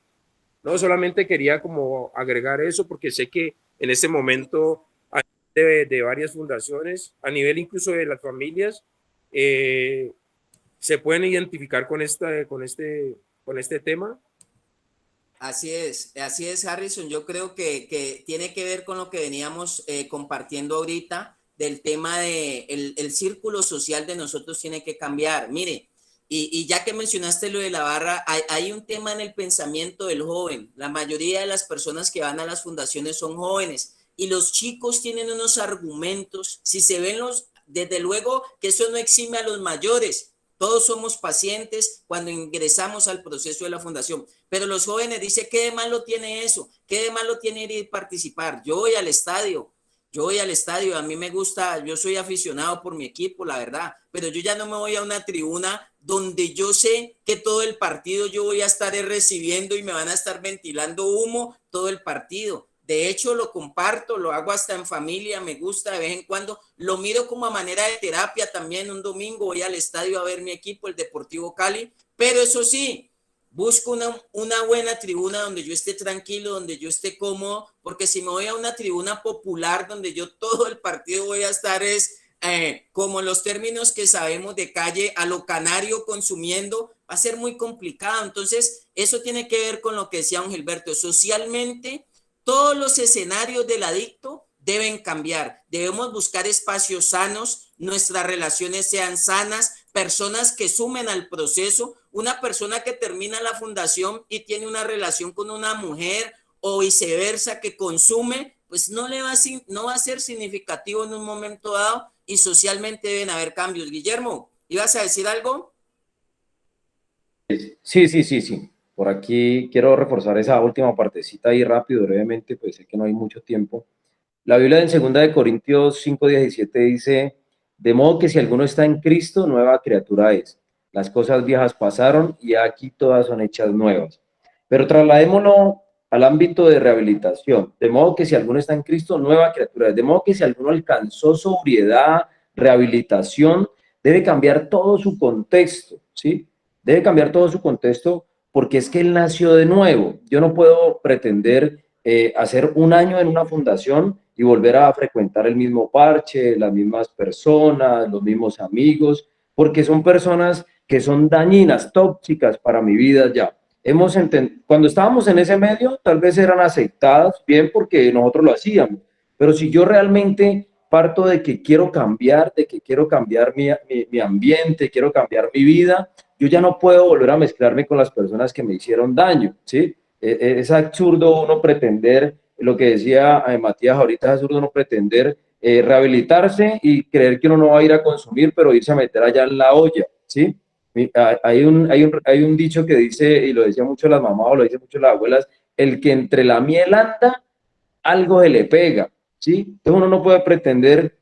No, solamente quería como agregar eso porque sé que en este momento de varias fundaciones, a nivel incluso de las familias, se pueden identificar con este tema. Así es, Harrison. Yo creo que tiene que ver con lo que veníamos compartiendo ahorita del tema de el círculo social de nosotros tiene que cambiar. Mire, y ya que mencionaste lo de la barra, hay un tema en el pensamiento del joven. La mayoría de las personas que van a las fundaciones son jóvenes y los chicos tienen unos argumentos. Si se ven desde luego que eso no exime a los mayores. Todos somos pacientes cuando ingresamos al proceso de la fundación, pero los jóvenes dicen, ¿qué de malo tiene eso? ¿Qué de malo tiene ir a participar? Yo voy al estadio, a mí me gusta, yo soy aficionado por mi equipo, la verdad, pero yo ya no me voy a una tribuna donde yo sé que todo el partido yo voy a estar recibiendo y me van a estar ventilando humo todo el partido. De hecho, lo comparto, lo hago hasta en familia, me gusta de vez en cuando, lo miro como a manera de terapia también. Un domingo voy al estadio a ver mi equipo, el Deportivo Cali, pero eso sí, busco una buena tribuna donde yo esté tranquilo, donde yo esté cómodo, porque si me voy a una tribuna popular donde yo todo el partido voy a estar como los términos que sabemos de calle, a lo canario consumiendo, va a ser muy complicado. Entonces, eso tiene que ver con lo que decía don Gilberto, socialmente. Todos los escenarios del adicto deben cambiar. Debemos buscar espacios sanos, nuestras relaciones sean sanas, personas que sumen al proceso. Una persona que termina la fundación y tiene una relación con una mujer o viceversa que consume, pues no va a ser significativo en un momento dado y socialmente deben haber cambios. Guillermo, ¿ibas a decir algo? Sí. Por aquí quiero reforzar esa última partecita ahí rápido, brevemente, pues sé que no hay mucho tiempo. La Biblia en 2 Corintios 5:17 dice, de modo que si alguno está en Cristo, nueva criatura es. Las cosas viejas pasaron y aquí todas son hechas nuevas. Pero trasladémoslo al ámbito de rehabilitación. De modo que si alguno está en Cristo, nueva criatura es. De modo que si alguno alcanzó sobriedad, rehabilitación, debe cambiar todo su contexto, ¿sí? Debe cambiar todo su contexto porque es que él nació de nuevo. Yo no puedo pretender hacer un año en una fundación y volver a frecuentar el mismo parche, las mismas personas, los mismos amigos, porque son personas que son dañinas, tóxicas para mi vida ya. Cuando estábamos en ese medio, tal vez eran aceptadas bien porque nosotros lo hacíamos, pero si yo realmente parto de que quiero cambiar, de que quiero cambiar mi ambiente, quiero cambiar mi vida, yo ya no puedo volver a mezclarme con las personas que me hicieron daño, ¿sí? Es absurdo uno pretender, lo que decía Matías ahorita, es absurdo uno pretender rehabilitarse y creer que uno no va a ir a consumir, pero irse a meter allá en la olla, ¿sí? Hay un dicho que dice, y lo decía mucho las mamás o lo dicen mucho las abuelas, el que entre la miel anda, algo se le pega, ¿sí? Entonces uno no puede pretender,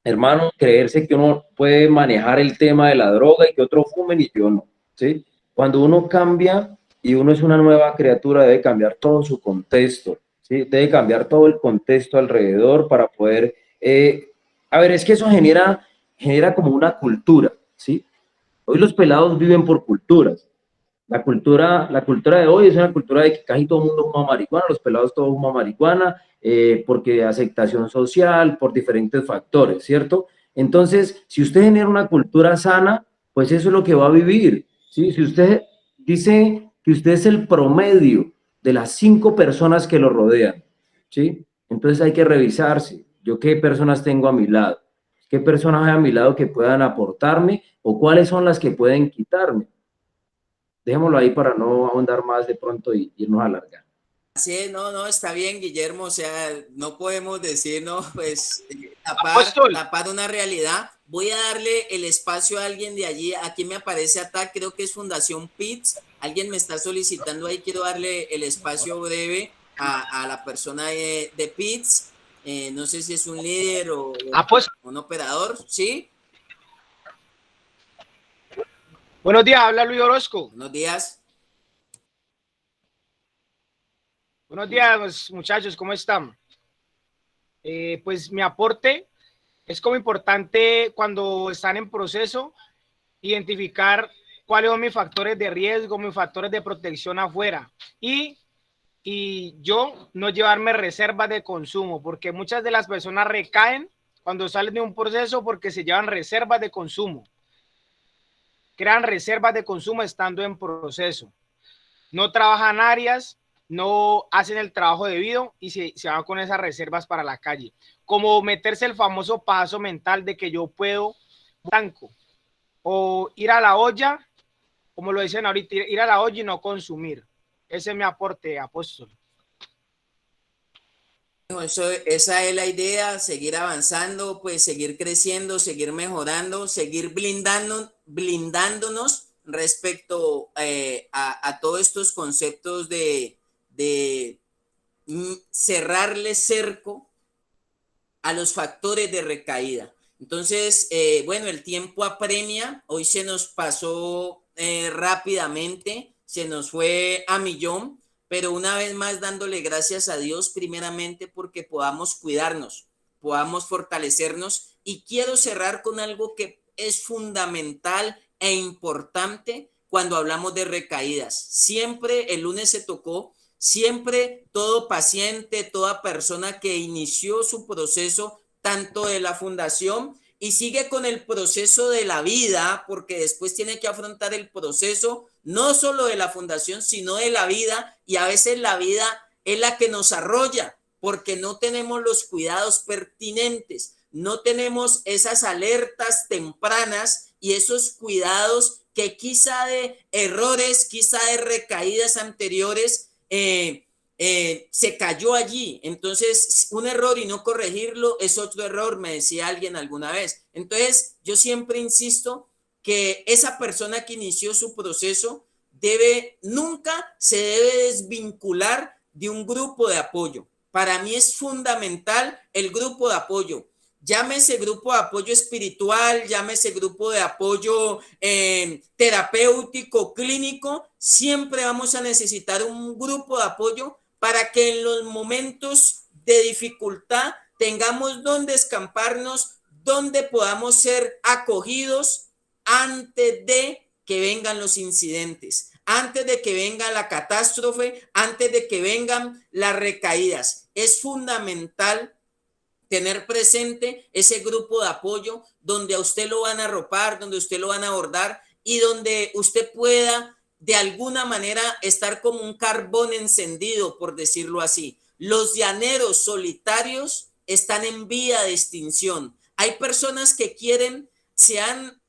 hermano, creerse que uno puede manejar el tema de la droga y que otros fumen y yo no, ¿sí? Cuando uno cambia y uno es una nueva criatura, debe cambiar todo su contexto, ¿sí? Debe cambiar todo el contexto alrededor para poder... a ver, es que eso genera como una cultura, ¿sí? Hoy los pelados viven por culturas. La cultura de hoy es una cultura de que casi todo el mundo fuma marihuana, los pelados todos fuman marihuana, porque aceptación social, por diferentes factores, ¿cierto? Entonces, si usted genera una cultura sana, pues eso es lo que va a vivir, ¿sí? Si usted dice que usted es el promedio de las 5 personas que lo rodean, ¿sí? Entonces hay que revisarse, yo qué personas tengo a mi lado, qué personas hay a mi lado que puedan aportarme o cuáles son las que pueden quitarme. Dejémoslo ahí para no ahondar más de pronto y irnos a alargar. Sí, no, está bien, Guillermo, o sea, no podemos decir, no, pues Apóstol. tapar una realidad. Voy a darle el espacio a alguien de allí, aquí me aparece acá, creo que es Fundación PITS, alguien me está solicitando ahí, quiero darle el espacio breve a la persona de PITS, no sé si es un líder o un operador, ¿sí? Buenos días, habla Luis Orozco. Buenos días. Buenos días, muchachos, ¿cómo están? Pues mi aporte es como importante cuando están en proceso identificar cuáles son mis factores de riesgo, mis factores de protección afuera y yo no llevarme reservas de consumo, porque muchas de las personas recaen cuando salen de un proceso porque se llevan reservas de consumo, crean reservas de consumo estando en proceso, no trabajan áreas, no hacen el trabajo debido y se van con esas reservas para la calle. Como meterse el famoso paso mental de que yo puedo blanco o ir a la olla, como lo dicen ahorita, ir a la olla y no consumir. Ese es mi aporte, apóstol. Esa es la idea, seguir avanzando, pues seguir creciendo, seguir mejorando, seguir blindándonos respecto a todos estos conceptos de cerrarle cerco a los factores de recaída. Entonces, bueno, el tiempo apremia, hoy se nos pasó rápidamente, se nos fue a millón, pero una vez más dándole gracias a Dios primeramente porque podamos cuidarnos, podamos fortalecernos y quiero cerrar con algo que es fundamental e importante cuando hablamos de recaídas. Siempre el lunes se tocó, siempre todo paciente, toda persona que inició su proceso tanto de la fundación y sigue con el proceso de la vida, porque después tiene que afrontar el proceso no solo de la fundación, sino de la vida, y a veces la vida es la que nos arrolla, porque no tenemos los cuidados pertinentes, no tenemos esas alertas tempranas y esos cuidados que quizá de errores, quizá de recaídas anteriores, se cayó allí. Entonces, un error y no corregirlo es otro error, me decía alguien alguna vez. Entonces, yo siempre insisto que esa persona que inició su proceso nunca se debe desvincular de un grupo de apoyo. Para mí es fundamental el grupo de apoyo. Llámese grupo de apoyo espiritual, llámese grupo de apoyo terapéutico, clínico, siempre vamos a necesitar un grupo de apoyo para que en los momentos de dificultad tengamos donde escamparnos, donde podamos ser acogidos antes de que vengan los incidentes, antes de que venga la catástrofe, antes de que vengan las recaídas. Es fundamental tener presente ese grupo de apoyo donde a usted lo van a arropar, donde usted lo van a abordar y donde usted pueda de alguna manera estar como un carbón encendido, por decirlo así. Los llaneros solitarios están en vía de extinción. Hay personas que se han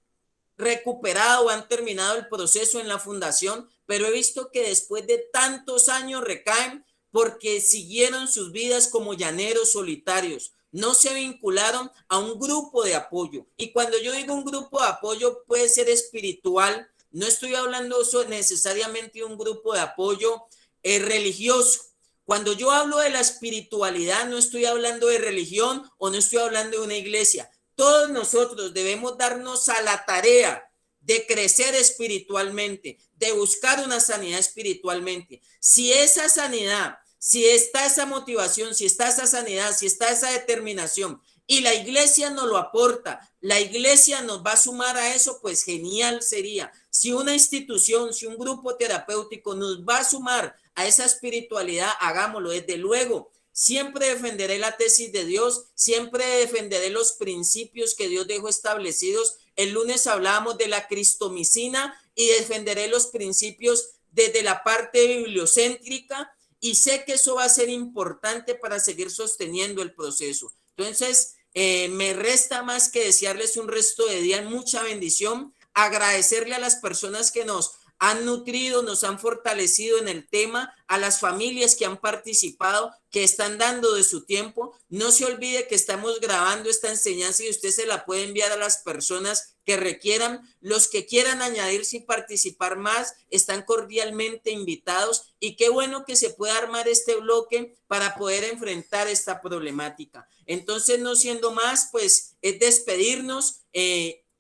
recuperado o han terminado el proceso en la fundación, pero he visto que después de tantos años recaen porque siguieron sus vidas como llaneros solitarios, no se vincularon a un grupo de apoyo. Y cuando yo digo un grupo de apoyo puede ser espiritual, no estoy hablando necesariamente de un grupo de apoyo religioso. Cuando yo hablo de la espiritualidad, no estoy hablando de religión o no estoy hablando de una iglesia. Todos nosotros debemos darnos a la tarea de crecer espiritualmente, de buscar una sanidad espiritualmente. Si esa sanidad, si está esa motivación, si está esa sanidad, si está esa determinación y la iglesia nos lo aporta, la iglesia nos va a sumar a eso, pues genial sería. Si una institución, si un grupo terapéutico nos va a sumar a esa espiritualidad, hagámoslo. Desde luego, siempre defenderé la tesis de Dios, siempre defenderé los principios que Dios dejó establecidos. El lunes hablábamos de la cristomicina y defenderé los principios desde la parte bibliocéntrica y sé que eso va a ser importante para seguir sosteniendo el proceso. Entonces, me resta más que desearles un resto de día, mucha bendición, agradecerle a las personas que nos han nutrido, nos han fortalecido en el tema, a las familias que han participado, que están dando de su tiempo. No se olvide que estamos grabando esta enseñanza y usted se la puede enviar a las personas que requieran. Los que quieran añadirse y participar más están cordialmente invitados y qué bueno que se pueda armar este bloque para poder enfrentar esta problemática. Entonces, no siendo más, pues es despedirnos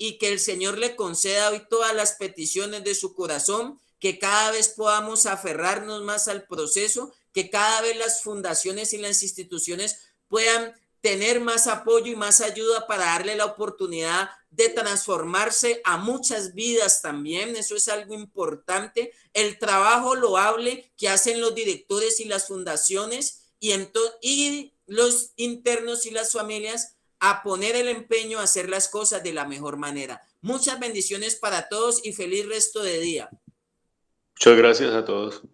y que el Señor le conceda hoy todas las peticiones de su corazón, que cada vez podamos aferrarnos más al proceso, que cada vez las fundaciones y las instituciones puedan tener más apoyo y más ayuda para darle la oportunidad de transformarse a muchas vidas también. Eso es algo importante. El trabajo loable que hacen los directores y las fundaciones y los internos y las familias a poner el empeño a hacer las cosas de la mejor manera. Muchas bendiciones para todos y feliz resto de día. Muchas gracias a todos.